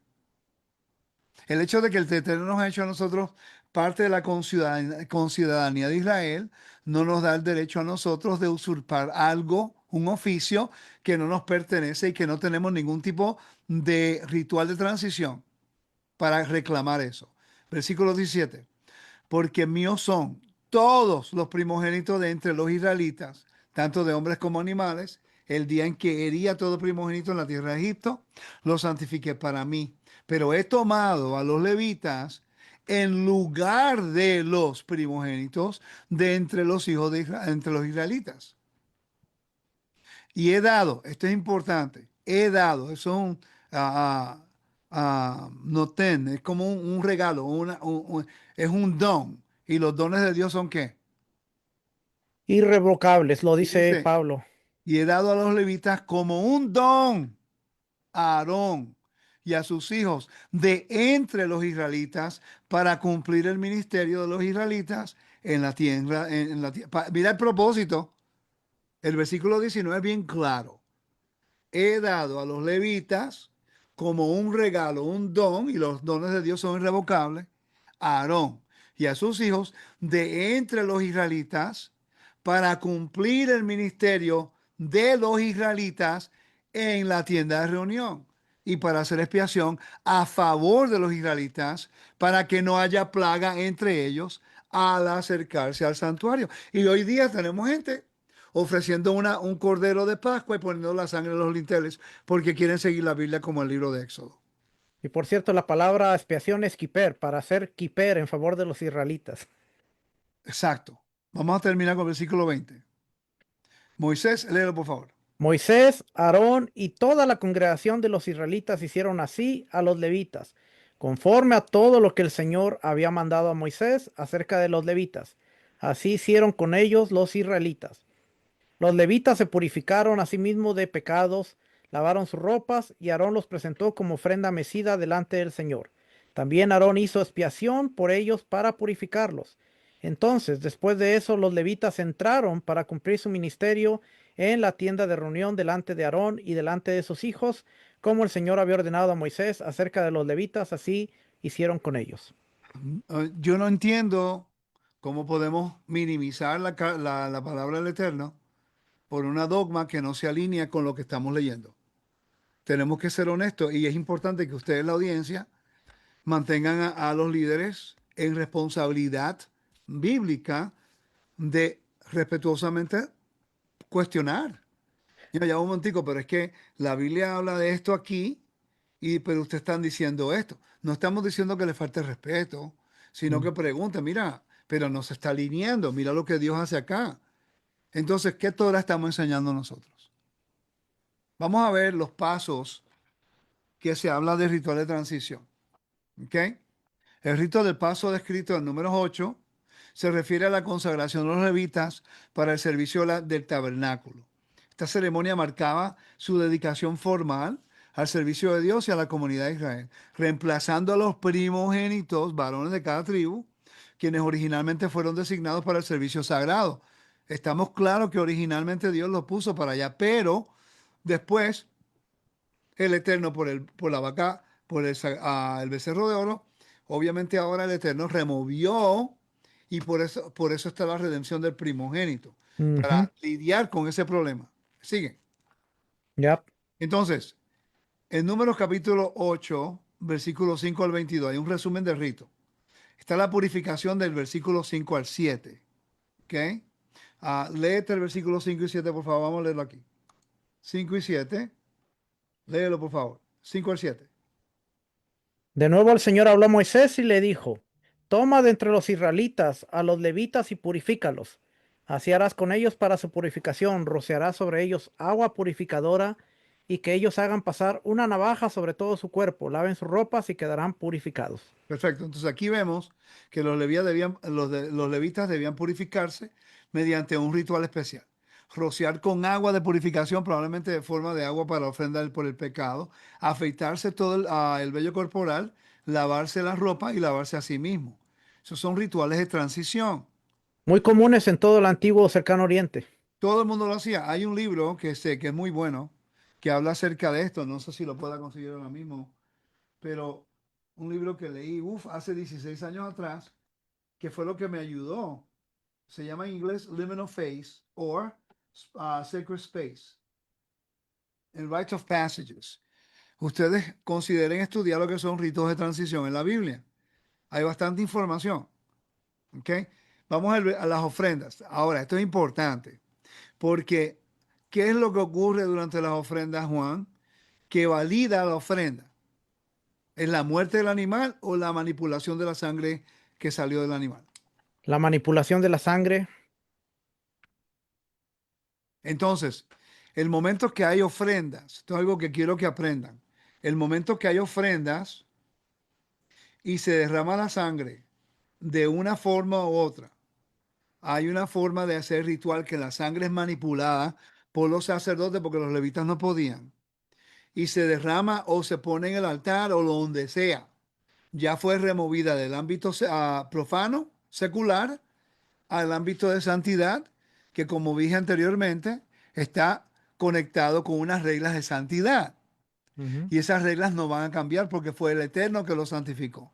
El hecho de que el Eterno nos ha hecho a nosotros parte de la conciudadanía de Israel no nos da el derecho a nosotros de usurpar algo, un oficio que no nos pertenece y que no tenemos ningún tipo de ritual de transición para reclamar eso. Versículo 17. Porque míos son todos los primogénitos de entre los israelitas, tanto de hombres como animales. El día en que hería todo primogénito en la tierra de Egipto, lo santifiqué para mí. Pero he tomado a los levitas en lugar de los primogénitos de entre los hijos de Israel, entre los israelitas. Y he dado, esto es importante, he dado, eso es un noten, es como un regalo, es un don. Y los dones de Dios son ¿qué? Irrevocables, lo Y dice dice, Pablo. y he dado a los levitas como un don a Aarón y a sus hijos de entre los israelitas para cumplir el ministerio de los israelitas en la tierra. Mira el propósito, el versículo 19 es bien claro. He dado a los levitas como un regalo, un don, y los dones de Dios son irrevocables, a Aarón y a sus hijos de entre los israelitas para cumplir el ministerio de los israelitas en la tienda de reunión y para hacer expiación a favor de los israelitas para que no haya plaga entre ellos al acercarse al santuario. Y hoy día tenemos gente ofreciendo un cordero de Pascua y poniendo la sangre en los linteles porque quieren seguir la Biblia como el libro de Éxodo. Y por cierto, la palabra expiación es kiper, para hacer kiper en favor de los israelitas. Exacto. Vamos a terminar con el versículo 20. Moisés, léelo por favor. Moisés, Aarón y toda la congregación de los israelitas hicieron así a los levitas, conforme a todo lo que el Señor había mandado a Moisés acerca de los levitas. Así hicieron con ellos los israelitas. Los levitas se purificaron a sí mismos de pecados, lavaron sus ropas y Aarón los presentó como ofrenda mecida delante del Señor. También Aarón hizo expiación por ellos para purificarlos. Entonces, después de eso, los levitas entraron para cumplir su ministerio en la tienda de reunión delante de Aarón y delante de sus hijos, como el Señor había ordenado a Moisés acerca de los levitas, así hicieron con ellos. Yo no entiendo cómo podemos minimizar la palabra del Eterno por una dogma que no se alinea con lo que estamos leyendo. Tenemos que ser honestos y es importante que ustedes, la audiencia, mantengan a los líderes en responsabilidad bíblica de respetuosamente cuestionar. Mira, ya un momentico, pero es que la Biblia habla de esto aquí, pero ustedes están diciendo esto. No estamos diciendo que le falte respeto, sino Mm. que pregunten, mira, pero no se está alineando, mira lo que Dios hace acá. Entonces, ¿qué Torah estamos enseñando nosotros? Vamos a ver los pasos que se habla de ritual de transición. ¿Ok? El rito del paso descrito en números 8 se refiere a la consagración de los levitas para el servicio del tabernáculo. Esta ceremonia marcaba su dedicación formal al servicio de Dios y a la comunidad de Israel, reemplazando a los primogénitos, varones de cada tribu, quienes originalmente fueron designados para el servicio sagrado. Estamos claros que originalmente Dios los puso para allá, pero después el Eterno por la vaca, el becerro de oro, obviamente ahora el Eterno removió y por eso está la redención del primogénito, Ujú. para lidiar con ese problema. Sigue. Ya. Entonces, en Números capítulo 8, versículo 5 al 22, hay un resumen del rito. Está la purificación del versículo 5 al 7. ¿Ok? Léete el versículo 5 y 7, por favor. Vamos a leerlo aquí. 5 y 7. Léelo, por favor. 5 al 7. De nuevo el Señor habló a Moisés y le dijo, toma de entre los israelitas a los levitas y purifícalos. Así harás con ellos para su purificación, rociarás sobre ellos agua purificadora y que ellos hagan pasar una navaja sobre todo su cuerpo, laven sus ropas y quedarán purificados. Perfecto. Entonces aquí vemos que los levitas debían purificarse mediante un ritual especial. Rociar con agua de purificación, probablemente de forma de agua para ofrenda por el pecado. Afeitarse todo el vello corporal, lavarse la ropa y lavarse a sí mismo. Esos son rituales de transición. Muy comunes en todo el antiguo cercano oriente. Todo el mundo lo hacía. Hay un libro que sé que es muy bueno, que habla acerca de esto. No sé si lo pueda conseguir ahora mismo, pero un libro que leí, hace 16 años atrás, que fue lo que me ayudó. Se llama en inglés Liminal Phase or Sacred Space, en Rites of Passages. Ustedes consideren estudiar lo que son ritos de transición en la Biblia. Hay bastante información. ¿Ok? Vamos a las ofrendas. Ahora, esto es importante porque ¿qué es lo que ocurre durante las ofrendas, Juan? Que valida la ofrenda. ¿Es la muerte del animal o la manipulación de la sangre que salió del animal? La manipulación de la sangre. Entonces, el momento que hay ofrendas, esto es algo que quiero que aprendan. El momento que hay ofrendas y se derrama la sangre de una forma u otra, hay una forma de hacer ritual que la sangre es manipulada por los sacerdotes porque los levitas no podían. Y se derrama o se pone en el altar o donde sea. Ya fue removida del ámbito profano, secular, al ámbito de santidad, que como dije anteriormente, está conectado con unas reglas de santidad. Ujú. Y esas reglas no van a cambiar porque fue el Eterno que los santificó.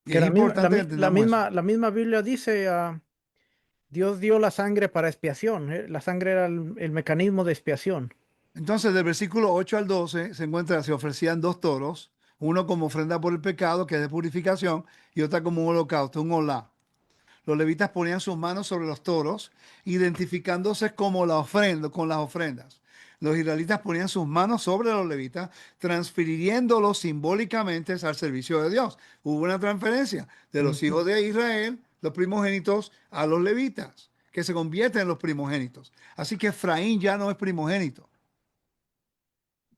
Y Que es la misma, importante que entendamos eso. la misma Biblia dice, Dios dio la sangre para expiación. La sangre era el mecanismo de expiación. Entonces, del versículo 8 al 12 se encuentra, se ofrecían dos toros, uno como ofrenda por el pecado, que es de purificación, y otra como un holocausto, un olá. Los levitas ponían sus manos sobre los toros, identificándose como la ofrenda, con las ofrendas. Los israelitas ponían sus manos sobre los levitas, transfiriéndolos simbólicamente al servicio de Dios. Hubo una transferencia de los Ujú. hijos de Israel, los primogénitos, a los levitas, que se convierten en los primogénitos. Así que Efraín ya no es primogénito,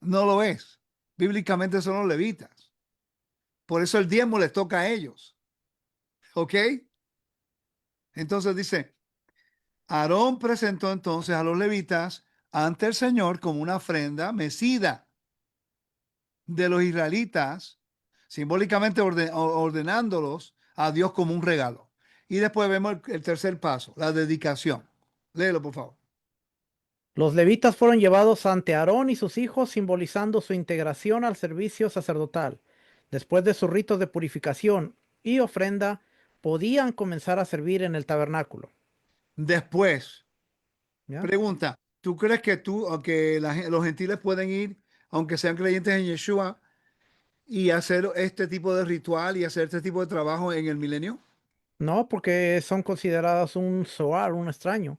no lo es. Bíblicamente son los levitas. Por eso el diezmo les toca a ellos. ¿Ok? Entonces dice, Aarón presentó entonces a los levitas ante el Señor como una ofrenda mecida de los israelitas, simbólicamente ordenándolos a Dios como un regalo. Y después vemos el tercer paso, la dedicación. Léelo, por favor. Los levitas fueron llevados ante Aarón y sus hijos, simbolizando su integración al servicio sacerdotal. Después de sus ritos de purificación y ofrenda, podían comenzar a servir en el tabernáculo. Después, ¿Ya? pregunta, ¿tú crees que tú o que los gentiles pueden ir, aunque sean creyentes en Yeshua, y hacer este tipo de ritual y hacer este tipo de trabajo en el milenio? No, porque son considerados un soar, un extraño.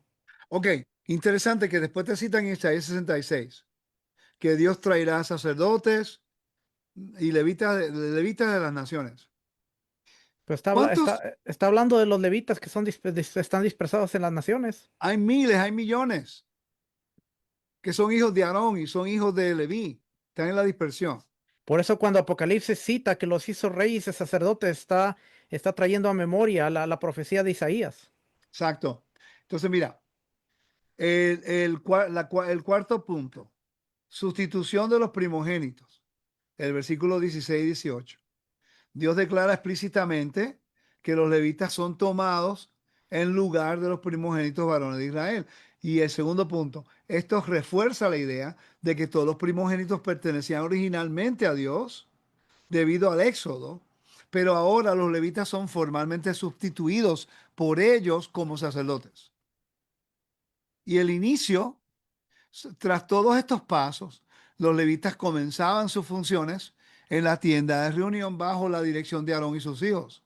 Ok, interesante que después te citan en Isaías 66 que Dios traerá sacerdotes y levitas de las naciones. Pero ¿Cuántos? está hablando de los levitas que están dispersados en las naciones. Hay miles, hay millones que son hijos de Aarón y son hijos de Leví. Están en la dispersión. Por eso cuando Apocalipsis cita que los hizo reyes y sacerdotes, está trayendo a memoria la profecía de Isaías. Exacto. Entonces, mira, el cuarto punto, sustitución de los primogénitos, el versículo 16 y 18. Dios declara explícitamente que los levitas son tomados en lugar de los primogénitos varones de Israel. Y el segundo punto, esto refuerza la idea de que todos los primogénitos pertenecían originalmente a Dios debido al éxodo, pero ahora los levitas son formalmente sustituidos por ellos como sacerdotes. Y el inicio, tras todos estos pasos, los levitas comenzaban sus funciones en la tienda de reunión bajo la dirección de Aarón y sus hijos.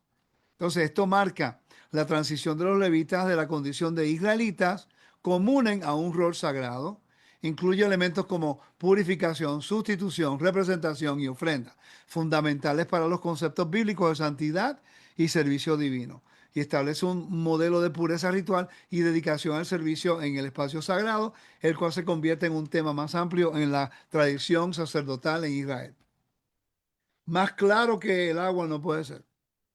Entonces, esto marca la transición de los levitas de la condición de israelitas comunes a un rol sagrado. Incluye elementos como purificación, sustitución, representación y ofrenda, fundamentales para los conceptos bíblicos de santidad y servicio divino. Y establece un modelo de pureza ritual y dedicación al servicio en el espacio sagrado, el cual se convierte en un tema más amplio en la tradición sacerdotal en Israel. Más claro que el agua no puede ser.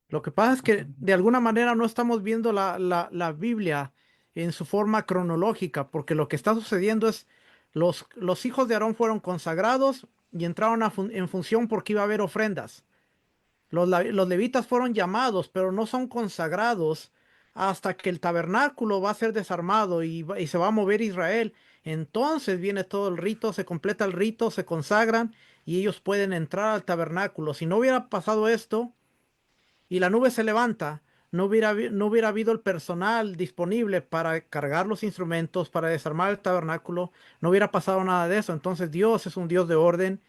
Lo que pasa es que de alguna manera no estamos viendo la Biblia en su forma cronológica, porque lo que está sucediendo es los hijos de Aarón fueron consagrados y entraron en función porque iba a haber ofrendas. Los levitas fueron llamados, pero no son consagrados hasta que el tabernáculo va a ser desarmado y se va a mover Israel. Entonces viene todo el rito, se completa el rito, se consagran y ellos pueden entrar al tabernáculo. Si no hubiera pasado esto y la nube se levanta, no hubiera habido el personal disponible para cargar los instrumentos, para desarmar el tabernáculo, no hubiera pasado nada de eso. Entonces Dios es un Dios de orden,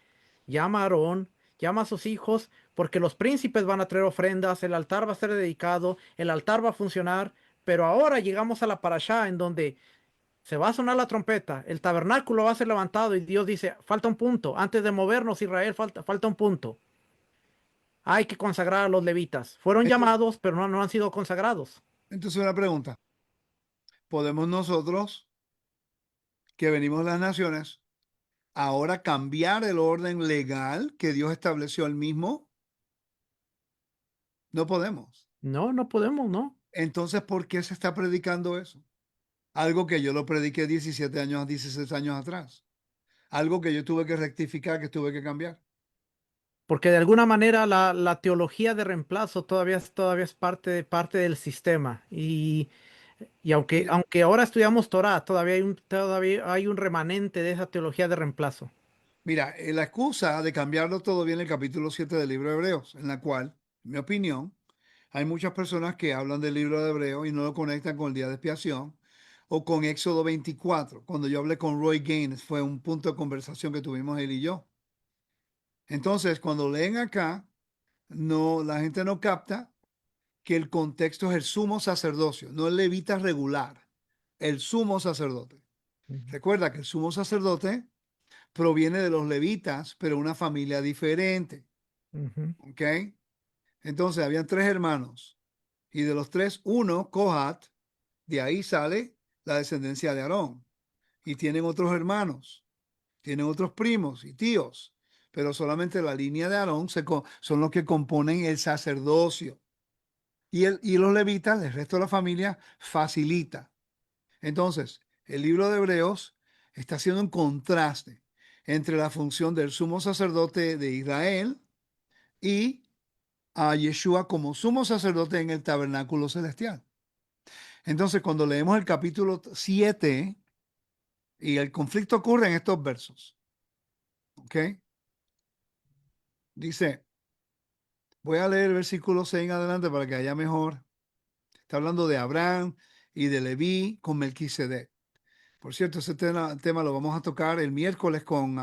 llama a Aarón, llama a sus hijos, porque los príncipes van a traer ofrendas, el altar va a ser dedicado, el altar va a funcionar, pero ahora llegamos a la parashá en donde se va a sonar la trompeta, el tabernáculo va a ser levantado y Dios dice, falta un punto, antes de movernos Israel, falta un punto. Hay que consagrar a los levitas. Fueron Esto, llamados, pero no han sido consagrados. entonces una pregunta. ¿Podemos nosotros, que venimos de las naciones, ahora cambiar el orden legal que Dios estableció él mismo? No podemos. No, no podemos, ¿no? Entonces, ¿por qué se está predicando eso? Algo que yo lo prediqué 17 años, 16 años atrás. Algo que yo tuve que rectificar, que tuve que cambiar. Porque de alguna manera la teología de reemplazo todavía es parte del sistema. Y Mira, aunque ahora estudiamos Torah, todavía hay un remanente de esa teología de reemplazo. Mira, la excusa de cambiarlo todo viene en el capítulo 7 del libro de Hebreos, en la cual, en mi opinión, hay muchas personas que hablan del libro de Hebreos y no lo conectan con el día de expiación o con Éxodo 24. Cuando yo hablé con Roy Gaines, fue un punto de conversación que tuvimos él y yo. Entonces, cuando leen acá, no, la gente no capta que el contexto es el sumo sacerdocio, no el levita regular, el sumo sacerdote. Ujú, Recuerda que el sumo sacerdote proviene de los levitas, pero una familia diferente. ujú, ¿Ok? Entonces, habían tres hermanos y de los tres, uno, Kohat, de ahí sale la descendencia de Aarón. Y tienen otros hermanos, tienen otros primos y tíos, pero solamente la línea de Aarón son los que componen el sacerdocio. Y los levitas, el resto de la familia, facilita. Entonces, el libro de Hebreos está haciendo un contraste entre la función del sumo sacerdote de Israel y a Yeshua como sumo sacerdote en el tabernáculo celestial. Entonces, cuando leemos el capítulo 7, y el conflicto ocurre en estos versos, ¿ok? Dice, voy a leer el versículo 6 en adelante para que haya mejor. Está hablando de Abraham y de Leví con Melquisedec. Por cierto, ese tema lo vamos a tocar el miércoles con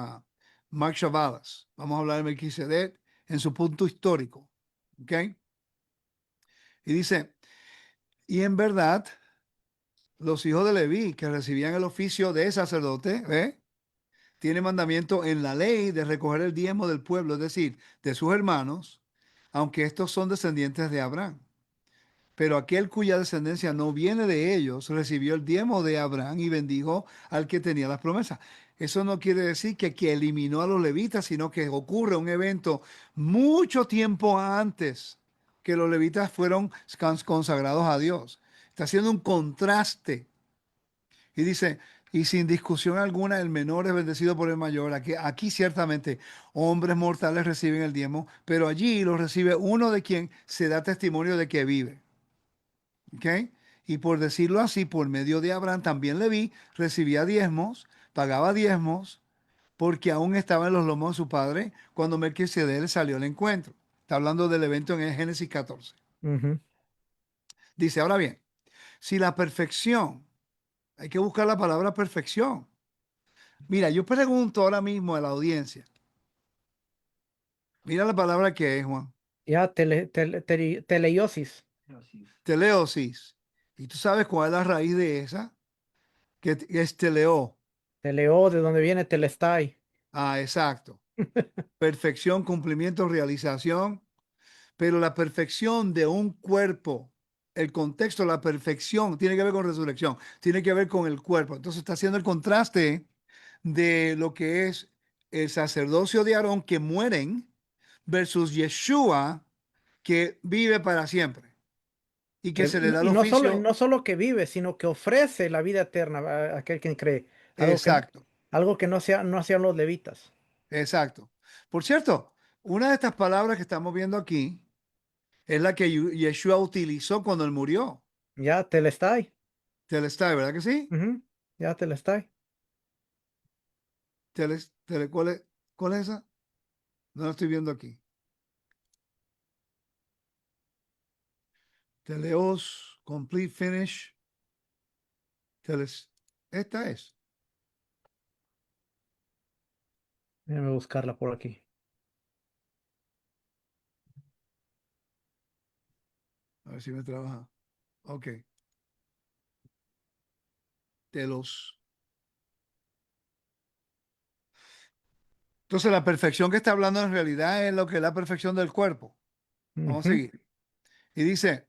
Mark Chavalas. Vamos a hablar de Melquisedec en su punto histórico. ¿Ok? Y dice, y en verdad, los hijos de Leví que recibían el oficio de sacerdote, ¿ve? Tiene mandamiento en la ley de recoger el diezmo del pueblo, es decir, de sus hermanos, aunque estos son descendientes de Abraham. Pero aquel cuya descendencia no viene de ellos recibió el diezmo de Abraham y bendijo al que tenía las promesas. Eso no quiere decir que eliminó a los levitas, sino que ocurre un evento mucho tiempo antes que los levitas fueron consagrados a Dios. Está haciendo un contraste y dice, y sin discusión alguna, el menor es bendecido por el mayor. Aquí ciertamente hombres mortales reciben el diezmo, pero allí lo recibe uno de quien se da testimonio de que vive. ¿Ok? Y por decirlo así, por medio de Abraham, también Leví recibía diezmos, pagaba diezmos, porque aún estaba en los lomos de su padre cuando Melquisedec le salió al encuentro. Está hablando del evento en el Génesis 14. ujú. Dice, ahora bien, si la perfección, hay que buscar la palabra perfección. Mira, yo pregunto ahora mismo a la audiencia, mira la palabra que es, Juan, Ya, teleiosis, teleosis. ¿Y tú sabes cuál es la raíz de esa? Que es teleo. teleo, de donde viene telestai. Ah, exacto. Perfección, cumplimiento, realización. Pero la perfección de un cuerpo, el contexto, la perfección, tiene que ver con resurrección, tiene que ver con el cuerpo. Entonces está haciendo el contraste de lo que es el sacerdocio de Aarón que mueren versus Yeshua que vive para siempre y que se le da el Y no solo, oficio. no solo que vive, sino que ofrece la vida eterna a aquel quien cree. Exacto, Algo que no hacían los levitas. exacto. Por cierto, una de estas palabras que estamos viendo aquí es la que Yeshua utilizó cuando él murió. Ya, telestai. Telestai, ¿verdad que sí? Ujú, ya, telestai. ¿Cuál es esa? No la estoy viendo aquí. Teleos, Complete Finish. Teles, esta es. Déjame buscarla por aquí. A ver si me trabaja. Ok. Telos. Entonces, la perfección que está hablando en realidad es lo que es la perfección del cuerpo. Vamos a Ujú. seguir. Y dice,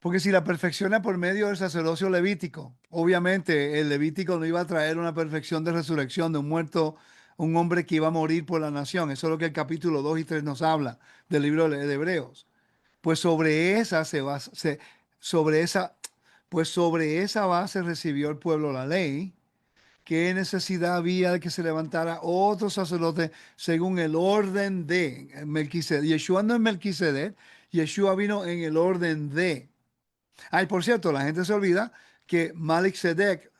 porque si la perfecciona por medio del sacerdocio levítico, obviamente el levítico no iba a traer una perfección de resurrección de un muerto, un hombre que iba a morir por la nación. Eso es lo que el capítulo 2 y 3 nos habla del libro de Hebreos. Pues sobre esa sobre esa, pues sobre esa base recibió el pueblo la ley. ¿Qué necesidad había de que se levantara otro sacerdote según el orden de Melquisedec? Yeshua no es Melquisedec, Yeshua vino en el orden de. Ay, por cierto, la gente se olvida que Malik Sedek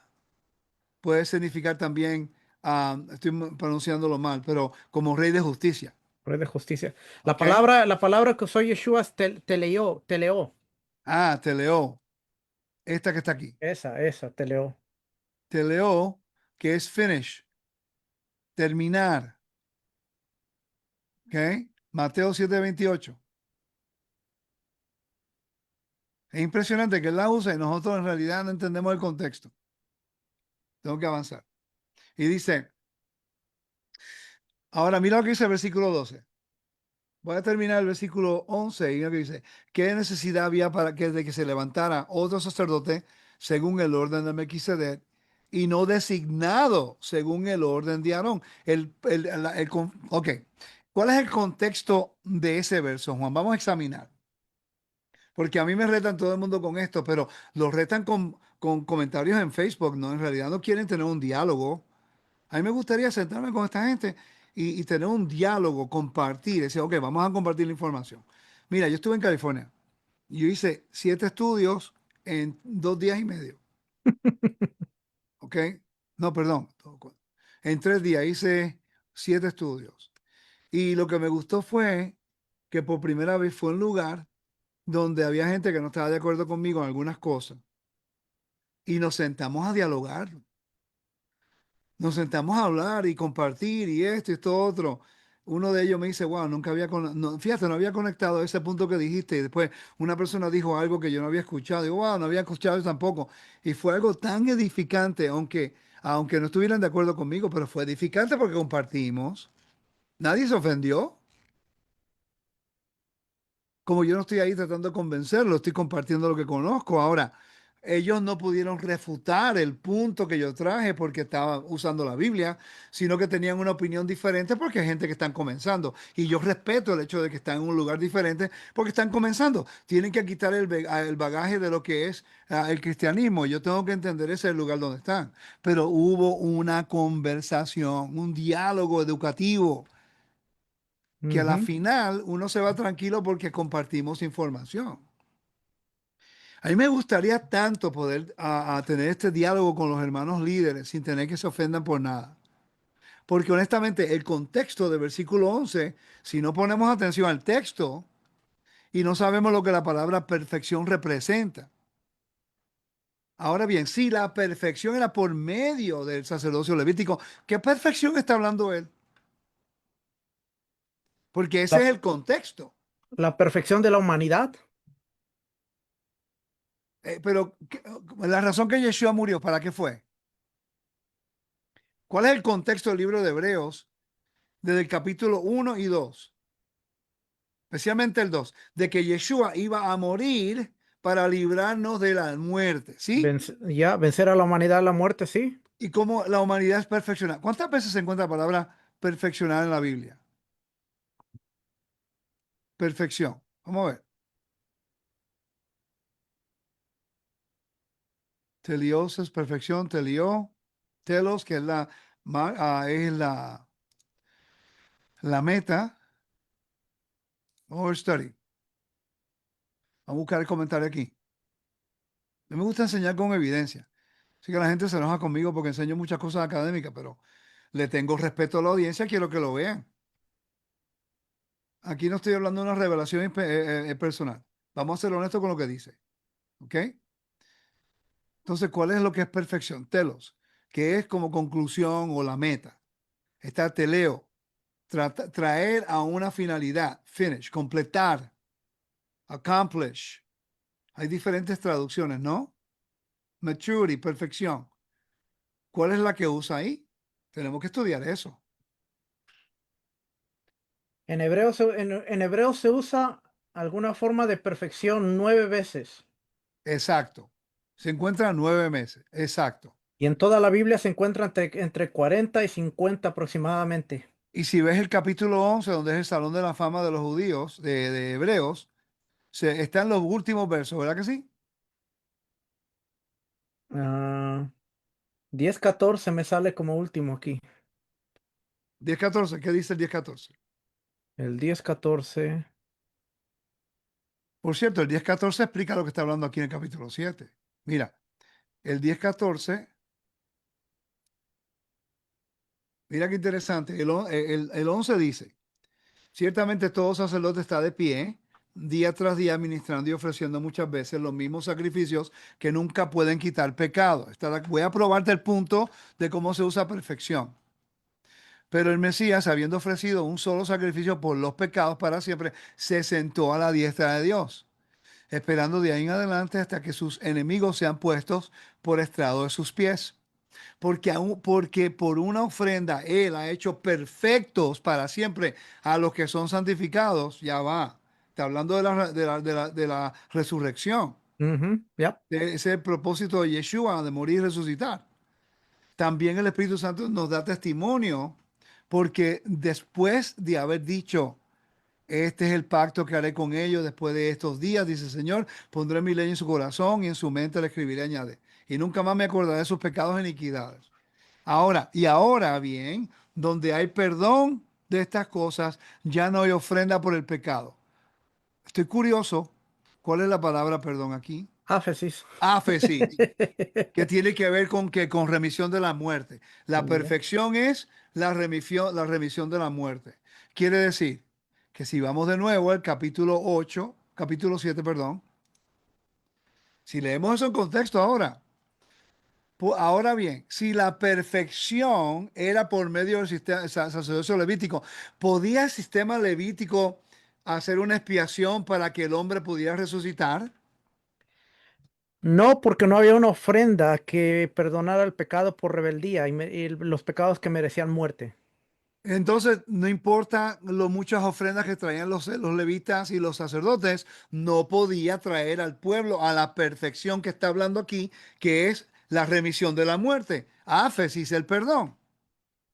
puede significar también estoy pronunciándolo mal, pero como rey de justicia. Rey de justicia. ¿Ok? La palabra que usó Yeshua es teleó. Ah, teleó, esta que está aquí. Esa, teleó. Teleó, que es finish, terminar. ¿Ok? Mateo 7:28. Es impresionante que él la usa y nosotros en realidad no entendemos el contexto. Tengo que avanzar. Y dice, ahora mira lo que dice el versículo 12. Voy a terminar el versículo 11 y lo que dice, ¿qué necesidad había para que, de que se levantara otro sacerdote según el orden de Melquisedec y no designado según el orden de Aarón? Ok, ¿cuál es el contexto de ese verso, Juan? Vamos a examinar, porque a mí me retan todo el mundo con esto, pero los retan con comentarios en Facebook, ¿no? En realidad no quieren tener un diálogo. A mí me gustaría sentarme con esta gente y tener un diálogo, compartir, decir, ok, vamos a compartir la información. Mira, yo estuve en California y yo hice 7 estudios en 2 días y medio, ¿ok? No, perdón, en 3 días hice 7 estudios. Y lo que me gustó fue que por primera vez fue un lugar donde había gente que no estaba de acuerdo conmigo en algunas cosas y nos sentamos a dialogar. Nos sentamos a hablar y compartir y esto y esto otro. Uno de ellos me dice, wow, nunca había, fíjate, no había conectado a ese punto que dijiste. Y después una persona dijo algo que yo no había escuchado. Digo, wow, no había escuchado eso tampoco. Y fue algo tan edificante, aunque no estuvieran de acuerdo conmigo, pero fue edificante porque compartimos. Nadie se ofendió. Como yo no estoy ahí tratando de convencerlo, estoy compartiendo lo que conozco. Ahora, ellos no pudieron refutar el punto que yo traje porque estaba usando la Biblia, sino que tenían una opinión diferente porque hay gente que están comenzando. Y yo respeto el hecho de que están en un lugar diferente porque están comenzando. Tienen que quitar el bagaje de lo que es el cristianismo. Yo tengo que entender ese es el lugar donde están. Pero hubo una conversación, un diálogo educativo que a la Ujú, final uno se va tranquilo porque compartimos información. A mí me gustaría tanto poder a tener este diálogo con los hermanos líderes sin tener que se ofendan por nada. Porque honestamente el contexto del versículo 11, si no ponemos atención al texto y no sabemos lo que la palabra perfección representa. Ahora bien, si la perfección era por medio del sacerdocio levítico, ¿qué perfección está hablando él? Porque ese es La, el contexto. la perfección de la humanidad. Pero la razón que Yeshua murió, ¿para qué fue? ¿Cuál es el contexto del libro de Hebreos desde el capítulo 1 y 2? Especialmente el 2, de que Yeshua iba a morir para librarnos de la muerte, ¿sí? Vencer a la humanidad a la muerte, sí. Y cómo la humanidad es perfeccionada. ¿Cuántas veces se encuentra la palabra perfeccionar en la Biblia? Perfección. Vamos a ver. Telios es perfección, telió, telos, que es la meta. Vamos a ver study. Vamos a buscar el comentario aquí. A mí me gusta enseñar con evidencia. Así que la gente se enoja conmigo porque enseño muchas cosas académicas, pero le tengo respeto a la audiencia, quiero que lo vean. Aquí no estoy hablando de una revelación personal. Vamos a ser honestos con lo que dice. ¿Ok? Entonces, ¿cuál es lo que es perfección? Telos, que es como conclusión o la meta. Está teleo, traer a una finalidad, finish, completar, accomplish. Hay diferentes traducciones, ¿no? Maturity, perfección. ¿Cuál es la que usa ahí? Tenemos que estudiar eso. En hebreo se usa alguna forma de perfección 9 veces. Exacto. Se encuentra 9 meses. Exacto. Y en toda la Biblia se encuentra entre 40 y 50 aproximadamente. Y si ves el capítulo 11, donde es el Salón de la Fama de los Judíos, de Hebreos, están los últimos versos, ¿verdad que sí? Ah, 10-14 me sale como último aquí. 10:14, ¿qué dice el 10:14? El 10-14. Por cierto, el 10:14 explica lo que está hablando aquí en el capítulo 7. Mira, el 10:14 Mira qué interesante. El 11 dice, ciertamente todo sacerdote está de pie, día tras día, ministrando y ofreciendo muchas veces los mismos sacrificios que nunca pueden quitar pecado. Voy a probarte el punto de cómo se usa perfección. Pero el Mesías, habiendo ofrecido un solo sacrificio por los pecados para siempre, se sentó a la diestra de Dios, esperando de ahí en adelante hasta que sus enemigos sean puestos por estrado de sus pies. Porque por una ofrenda Él ha hecho perfectos para siempre a los que son santificados. Ya va. Está hablando de la resurrección. Ujú, ya. Ese es el propósito de Yeshua, de morir y resucitar. También el Espíritu Santo nos da testimonio, porque después de haber dicho, este es el pacto que haré con ellos después de estos días, dice el Señor, pondré mi ley en su corazón y en su mente le escribiré, añade. Y nunca más me acordaré de sus pecados e iniquidades. Ahora bien, donde hay perdón de estas cosas, ya no hay ofrenda por el pecado. Estoy curioso, ¿cuál es la palabra perdón aquí? Áfesis. Áfesis, que tiene que ver con remisión de la muerte. La Ya. perfección es la remisión de la muerte. Quiere decir que si vamos de nuevo al capítulo 7, perdón, si leemos eso en contexto ahora, ahora bien, si la perfección era por medio del sistema sacerdocio levítico, ¿podía el sistema levítico hacer una expiación para que el hombre pudiera resucitar? No, porque no había una ofrenda que perdonara el pecado por rebeldía y los pecados que merecían muerte. Entonces, no importa lo muchas ofrendas que traían los levitas y los sacerdotes, no podía traer al pueblo a la perfección que está hablando aquí, que es la remisión de la muerte. Áfesis, el perdón.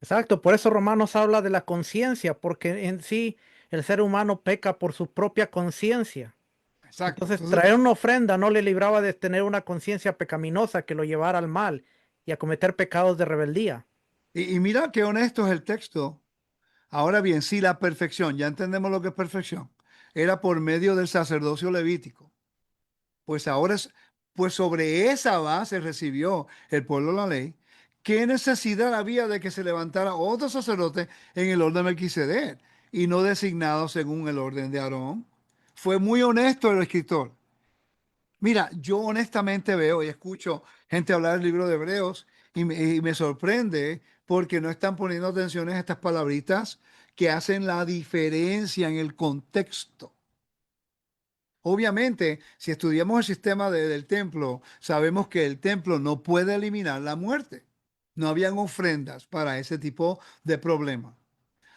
Exacto, por eso Romanos habla de la conciencia, porque en sí el ser humano peca por su propia conciencia. Exacto. Entonces, Entonces, traer una ofrenda no le libraba de tener una conciencia pecaminosa que lo llevara al mal y a cometer pecados de rebeldía. y mira qué honesto es el texto. Ahora bien, si la perfección, ya entendemos lo que es perfección, era por medio del sacerdocio levítico, pues ahora pues sobre esa base recibió el pueblo la ley. ¿Qué necesidad había de que se levantara otro sacerdote en el orden de Melquisedec y no designado según el orden de Aarón? Fue muy honesto el escritor. Mira, yo honestamente veo y escucho gente hablar del libro de Hebreos y me sorprende porque no están poniendo atención a estas palabritas que hacen la diferencia en el contexto. Obviamente, si estudiamos el sistema del templo, sabemos que el templo no puede eliminar la muerte. No habían ofrendas para ese tipo de problema.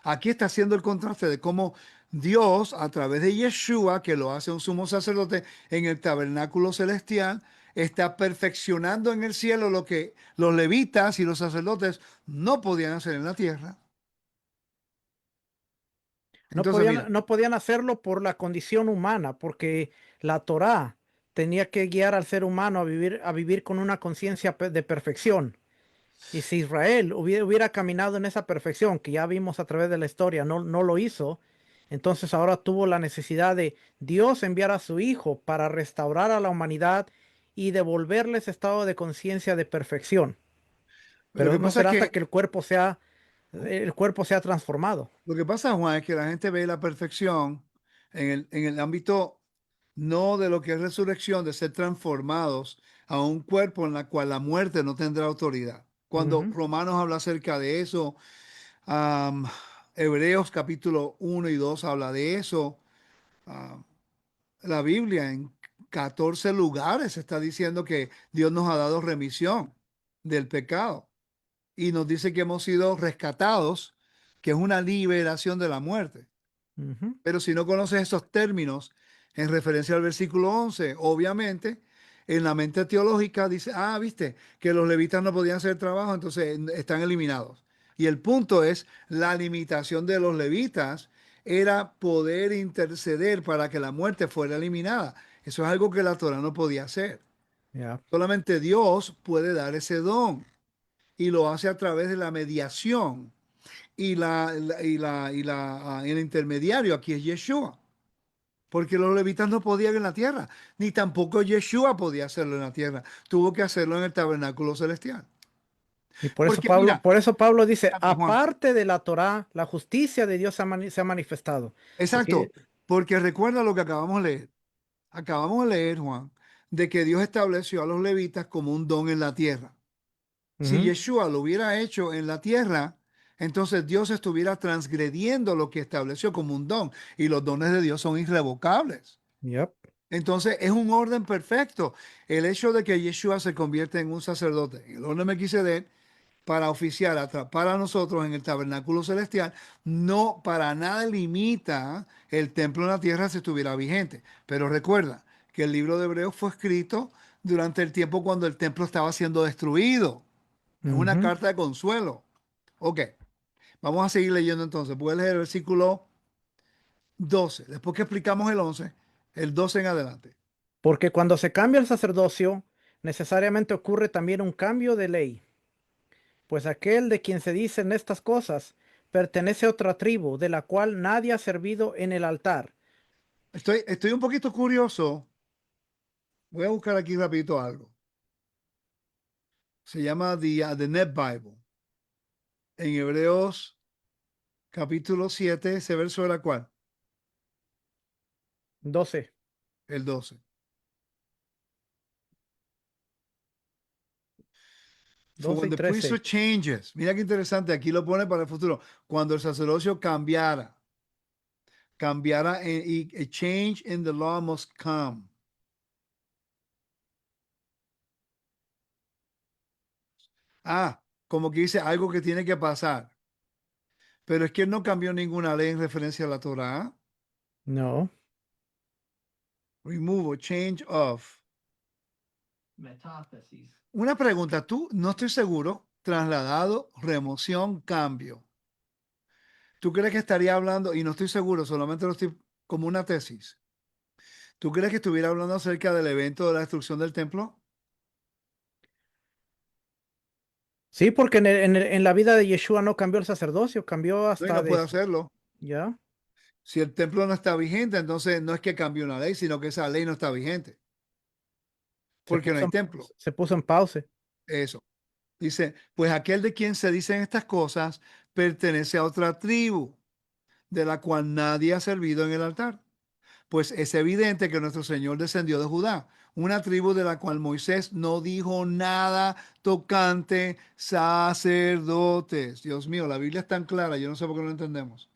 Aquí está haciendo el contraste de cómo Dios, a través de Yeshua, que lo hace un sumo sacerdote en el tabernáculo celestial, está perfeccionando en el cielo lo que los levitas y los sacerdotes no podían hacer en la tierra. No Entonces, mira, no podían hacerlo por la condición humana, porque la Torá tenía que guiar al ser humano a vivir con una conciencia de perfección. Y si Israel hubiera caminado en esa perfección que ya vimos a través de la historia, no lo hizo, entonces ahora tuvo la necesidad de Dios enviar a su Hijo para restaurar a la humanidad y devolverle ese estado de conciencia de perfección. lo Pero que no pasa es será hasta que que el cuerpo sea transformado. Lo que pasa, Juan, es que la gente ve la perfección en el ámbito no de lo que es resurrección, de ser transformados a un cuerpo en el cual la muerte no tendrá autoridad. Cuando Ujú, Romanos habla acerca de eso, am, Hebreos capítulo 1 y 2 habla de eso. am, la Biblia en 14 lugares está diciendo que Dios nos ha dado remisión del pecado y nos dice que hemos sido rescatados, que es una liberación de la muerte. ujú. Pero si no conoces esos términos en referencia al versículo 11, obviamente en la mente teológica dice, viste, que los levitas no podían hacer trabajo, entonces están eliminados. Y el punto es, la limitación de los levitas era poder interceder para que la muerte fuera eliminada. Eso es algo que la Torah no podía hacer. Ya. Solamente Dios puede dar ese don y lo hace a través de la mediación el intermediario aquí es Yeshua, porque los levitas no podían en la tierra, ni tampoco Yeshua podía hacerlo en la tierra, tuvo que hacerlo en el tabernáculo celestial. Y Porque mira, Por eso Pablo dice, fíjate, Juan, aparte de la Torá, la justicia de Dios se ha manifestado. Porque, exacto, porque recuerda lo que acabamos de leer. Acabamos de leer, Juan, de que Dios estableció a los levitas como un don en la tierra. Si ujú, Yeshua lo hubiera hecho en la tierra, entonces Dios estuviera transgrediendo lo que estableció como un don. Y los dones de Dios son irrevocables. yep, Entonces es un orden perfecto. El hecho de que Yeshua se convierte en un sacerdote, en el orden de Melquisedec, para oficiar para nosotros en el tabernáculo celestial, no para nada limita el templo en la tierra si estuviera vigente. Pero recuerda que el libro de Hebreos fue escrito durante el tiempo cuando el templo estaba siendo destruido. Es una ujú. carta de consuelo. Ok, vamos a seguir leyendo entonces. Puedes leer el versículo 12. Después que explicamos el 11, el 12 en adelante. Porque cuando se cambia el sacerdocio, necesariamente ocurre también un cambio de ley. Pues aquel de quien se dicen estas cosas pertenece a otra tribu, de la cual nadie ha servido en el altar. Estoy un poquito curioso. Voy a buscar aquí rapidito algo. Se llama The Net Bible. En Hebreos capítulo 7, ese verso era cuál? 12, El 12. For 12 when y the 13. priesthood changes. Mira qué interesante, aquí lo pone para el futuro. Cuando el sacerdocio cambiara y a change in the law must come. Ah, como que dice algo que tiene que pasar. Pero es que él no cambió ninguna ley en referencia a la Torah. No. Remove or change of. Una pregunta, tú no estoy seguro. Trasladado, remoción, cambio. ¿Tú crees que estaría hablando, y no estoy seguro, solamente lo estoy como una tesis? ¿Tú crees que estuviera hablando acerca del evento de la destrucción del templo? Sí, porque en la vida de Yeshua no cambió el sacerdocio, cambió No, y hasta no puede de... hacerlo. ¿Ya? Si el templo no está vigente, entonces no es que cambió una ley, sino que esa ley no está vigente, porque no hay templo. Se puso en pause. Eso. Dice, pues aquel de quien se dicen estas cosas pertenece a otra tribu, de la cual nadie ha servido en el altar. Pues es evidente que nuestro Señor descendió de Judá, una tribu de la cual Moisés no dijo nada tocante sacerdotes. Dios mío, la Biblia es tan clara, yo no sé por qué no lo entendemos.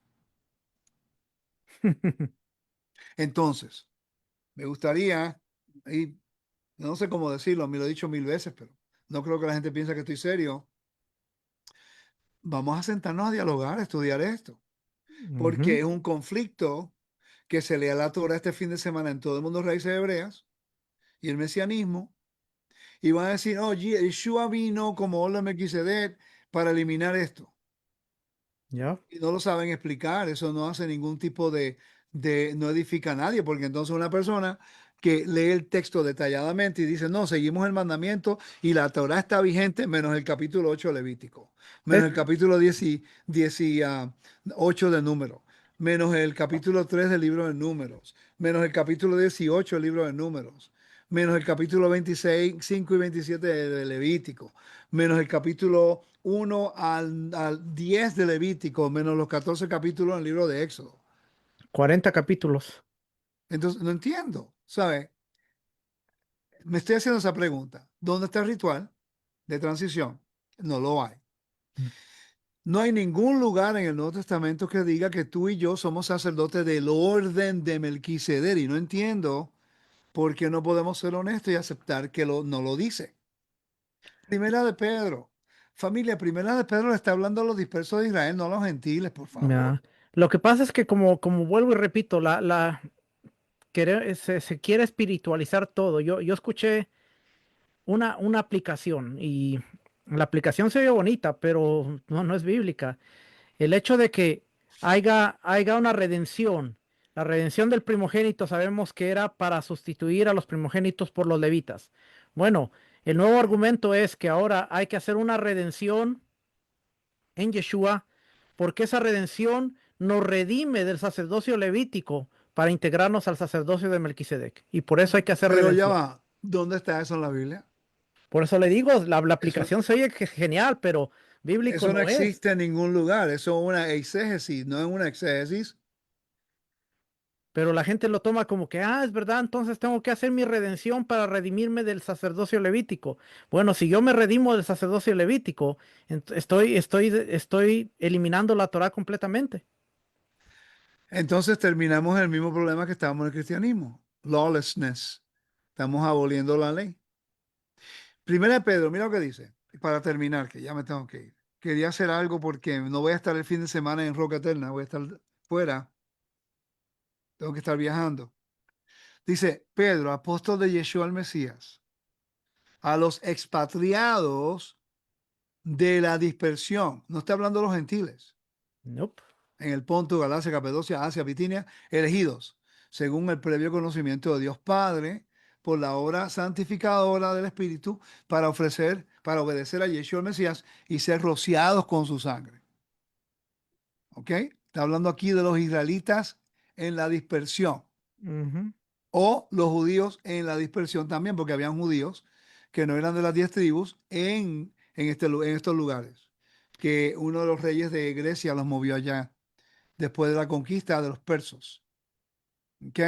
Entonces, me gustaría, y no sé cómo decirlo, me lo he dicho mil veces, pero no creo que la gente piense que estoy serio. Vamos a sentarnos a dialogar, a estudiar esto, porque Ujú, es un conflicto que se lea la Torah este fin de semana en todo el mundo raíces hebreas y el mesianismo. Y van a decir, oh, Yeshua vino como Orla Melquisedec para eliminar esto. ¿ya? Y no lo saben explicar, eso no hace ningún tipo no edifica a nadie, porque entonces una persona que lee el texto detalladamente y dice, no, seguimos el mandamiento y la Torah está vigente, menos el capítulo 8 de Levítico, menos Es el capítulo 8 de Números, menos el capítulo 3 del libro de Números, menos el capítulo 18 del libro de Números, menos el capítulo 26, 5 y 27 de Levítico, menos el capítulo 1 al 10 de Levítico, menos los 14 capítulos del libro de Éxodo. 40 capítulos. Entonces, no entiendo, ¿sabes? Me estoy haciendo esa pregunta. ¿Dónde está el ritual de transición? No lo hay. No hay ningún lugar en el Nuevo Testamento que diga que tú y yo somos sacerdotes del orden de Melquisedec. Y no entiendo por qué no podemos ser honestos y aceptar que no lo dice. Primera de Pedro. Familia, Primera de Pedro le está hablando a los dispersos de Israel, no a los gentiles, por favor. Ya. Lo que pasa es que como vuelvo y repito, se quiere espiritualizar todo. Yo escuché una aplicación y la aplicación se ve bonita, pero no es bíblica. El hecho de que haya una redención, la redención del primogénito sabemos que era para sustituir a los primogénitos por los levitas. Bueno, el nuevo argumento es que ahora hay que hacer una redención en Yeshua, porque esa redención nos redime del sacerdocio levítico para integrarnos al sacerdocio de Melquisedec. Y por eso hay que hacer Pero ya redención. va, ¿dónde está eso en la Biblia? Por eso le digo, la Eso, aplicación se oye que genial, pero bíblico eso no no es. existe en ningún lugar. Eso es una exégesis, no es una exégesis. Pero la gente lo toma como que, es verdad, entonces tengo que hacer mi redención para redimirme del sacerdocio levítico. Bueno, si yo me redimo del sacerdocio levítico, estoy eliminando la Torah completamente. Entonces terminamos en el mismo problema que estábamos en el cristianismo. Lawlessness. Estamos aboliendo la ley. Primera de Pedro, mira lo que dice. Para terminar, que ya me tengo que ir. Quería hacer algo porque no voy a estar el fin de semana en Roca Eterna, voy a estar fuera, tengo que estar viajando. Dice Pedro, apóstol de Yeshua el Mesías, a los expatriados de la dispersión, no está hablando de los gentiles, Nope. en el Ponto, Galacia, Capadocia, Asia, Bitinia, elegidos, según el previo conocimiento de Dios Padre, por la obra santificadora del Espíritu, para obedecer a Yeshua el Mesías y ser rociados con su sangre. ¿Ok? Está hablando aquí de los israelitas en la dispersión, Ujú. o los judíos en la dispersión también, porque habían judíos que no eran de las 10 tribus en estos lugares, que uno de los reyes de Grecia los movió allá después de la conquista de los persas. ¿Ok?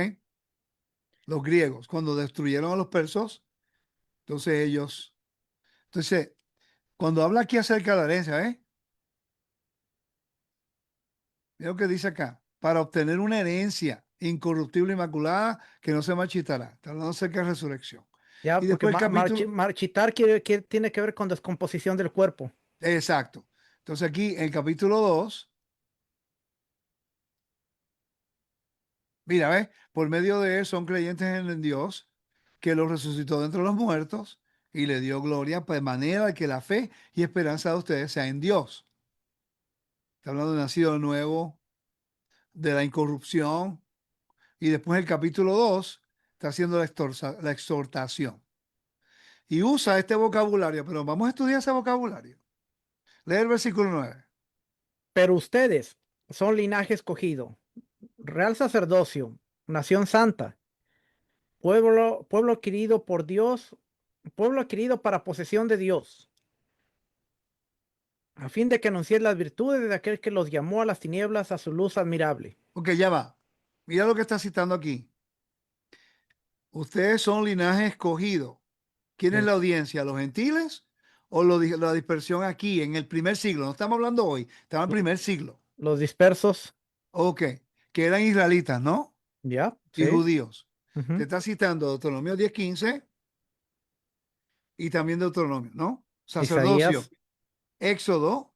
Los griegos, cuando destruyeron a los persas, entonces ellos. Entonces, cuando habla aquí acerca de la herencia, mira lo que dice acá, para obtener una herencia incorruptible, inmaculada, que no se marchitará. Está hablando acerca de resurrección. Ya, Y porque después el capítulo, marchitar tiene que ver con descomposición del cuerpo. exacto. Entonces aquí, en el capítulo 2, mira, ¿ves? Por medio de él son creyentes en el Dios que los resucitó de entre los muertos y le dio gloria, de manera que la fe y esperanza de ustedes sea en Dios. Está hablando de nacido de nuevo, de la incorrupción. Y después el capítulo 2 está haciendo la exhortación. Y usa este vocabulario, pero vamos a estudiar ese vocabulario. Lee el versículo 9. Pero ustedes son linaje escogido, real sacerdocio, nación santa, pueblo adquirido por Dios, pueblo adquirido para posesión de Dios, a fin de que anunciéis las virtudes de aquel que los llamó a las tinieblas a su luz admirable. Ok, ya va. Mira lo que está citando aquí. Ustedes son linaje escogido. ¿Quién es la Los, audiencia? ¿Los gentiles o la dispersión aquí en el primer siglo? No estamos hablando hoy, estamos en el primer siglo. los dispersos, Ok, que eran israelitas, ¿no? ya, Y sí. judíos. Te Ujú. está citando Deuteronomio 10:15 y también Deuteronomio, ¿no? Sacerdocio, Isaías, Éxodo,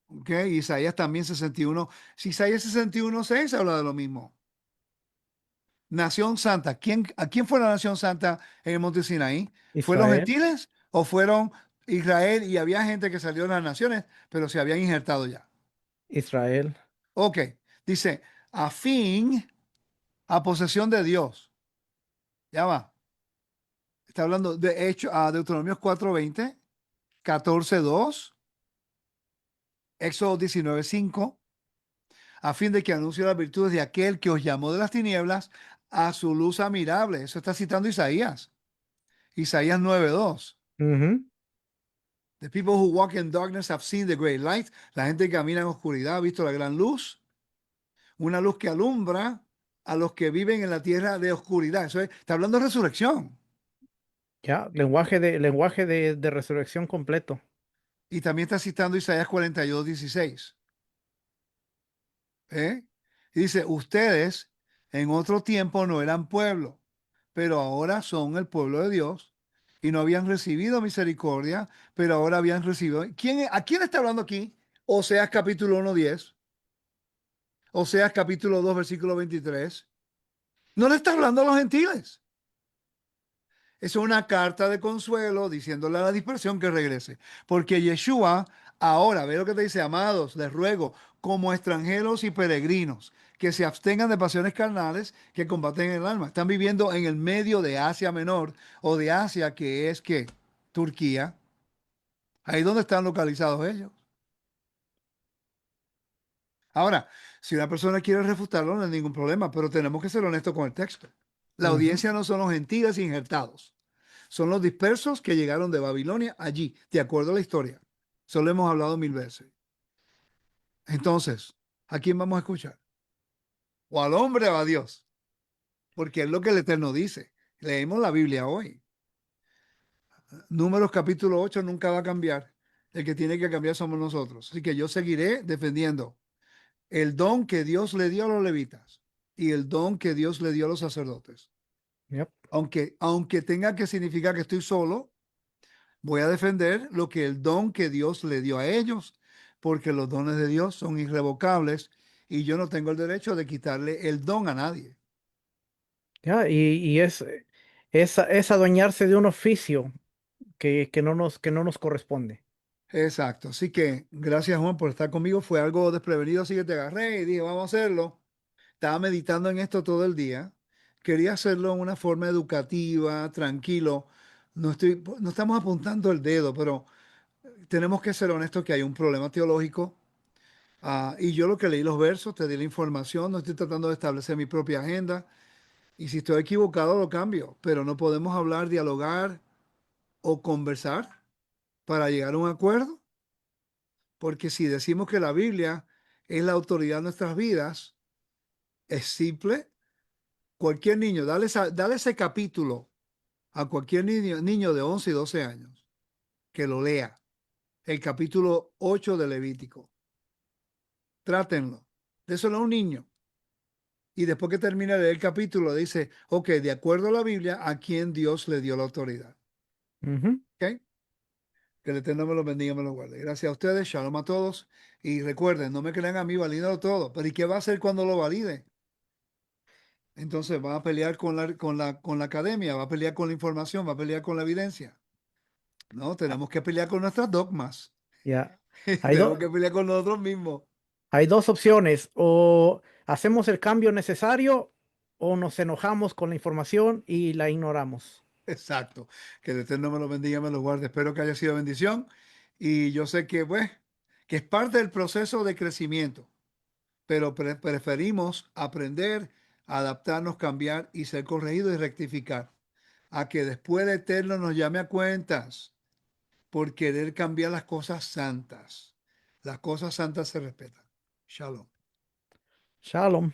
ok, Isaías también 61. Si Isaías 61:6 habla de lo mismo. Nación Santa. ¿A quién fue la Nación Santa en el Monte Sinaí? ¿Fueron los Israel, gentiles o fueron Israel? Y había gente que salió de las naciones, pero se habían injertado ya. Israel, Ok, dice, a fin, a posesión de Dios. Ya va. Está hablando de hecho a Deuteronomio 4:20, 14:2, Éxodo 19:5, a fin de que anuncie las virtudes de aquel que os llamó de las tinieblas a su luz admirable. Eso está citando Isaías. Isaías 9:2. ujú, The people who walk in darkness have seen the great light. La gente que camina en oscuridad ha visto la gran luz. Una luz que alumbra a los que viven en la tierra de oscuridad. Está hablando de resurrección. ya, lenguaje de resurrección completo. Y también está citando Isaías 42:16. ¿Eh? Y dice, ustedes en otro tiempo no eran pueblo, pero ahora son el pueblo de Dios y no habían recibido misericordia, pero ahora habían recibido. ¿A quién está hablando aquí? Oseas capítulo 1:10, Oseas capítulo 2 versículo 23. No le está hablando a los gentiles. Es una carta de consuelo diciéndole a la dispersión que regrese. Porque Yeshua ahora, ve lo que te dice, amados, les ruego, como extranjeros y peregrinos, que se abstengan de pasiones carnales que combaten el alma. Están viviendo en el medio de Asia Menor o de Asia, que es que Turquía. Ahí donde están localizados ellos. Ahora, si una persona quiere refutarlo, no hay ningún problema, pero tenemos que ser honestos con el texto. La Ujú. audiencia no son los gentiles injertados. Son los dispersos que llegaron de Babilonia allí, de acuerdo a la historia. Eso lo hemos hablado 1000 veces. Entonces, ¿a quién vamos a escuchar? ¿O al hombre o a Dios? Porque es lo que el Eterno dice. Leemos la Biblia hoy. Números capítulo 8 nunca va a cambiar. El que tiene que cambiar somos nosotros. Así que yo seguiré defendiendo el don que Dios le dio a los levitas y el don que Dios le dio a los sacerdotes. Yep. Aunque tenga que significar que estoy solo, voy a defender lo que el don que Dios le dio a ellos, porque los dones de Dios son irrevocables y yo no tengo el derecho de quitarle el don a nadie. Ya, y es adueñarse de un oficio que no nos corresponde. Exacto. Así que gracias, Juan, por estar conmigo. Fue algo desprevenido, así que te agarré y dije, vamos a hacerlo. Estaba meditando en esto todo el día. Quería hacerlo en una forma educativa, tranquilo. No estamos apuntando el dedo, pero tenemos que ser honestos que hay un problema teológico. Y yo lo que leí los versos, te di la información, no estoy tratando de establecer mi propia agenda. Y si estoy equivocado, lo cambio. Pero no podemos hablar, dialogar o conversar para llegar a un acuerdo. Porque si decimos que la Biblia es la autoridad de nuestras vidas, es simple. Cualquier niño, dale ese capítulo a cualquier niño de 11 y 12 años que lo lea. El capítulo 8 de Levítico. Trátenlo. Déselo a un niño. Y después que termine de leer el capítulo, dice, ok, de acuerdo a la Biblia, ¿a quién Dios le dio la autoridad? Ujú. ¿Ok? Que el Eterno me lo bendiga, me lo guarde. Gracias a ustedes, shalom a todos. Y recuerden, no me crean a mí, valídalo todo. Pero ¿y qué va a hacer cuando lo valide? Entonces va a pelear con la academia, va a pelear con la información, va a pelear con la evidencia. No, Ah, tenemos que pelear con nuestras dogmas. ya. Hay, Tenemos que do- pelear con nosotros mismos. hay dos opciones, o hacemos el cambio necesario o nos enojamos con la información y la ignoramos. Exacto. Que el Eterno me lo bendiga, me lo guarde. Espero que haya sido bendición. Y yo sé que, pues, que es parte del proceso de crecimiento, pero preferimos aprender, adaptarnos, cambiar y ser corregidos y rectificar. A que después el Eterno nos llame a cuentas por querer cambiar las cosas santas. Las cosas santas se respetan. Shalom. Shalom.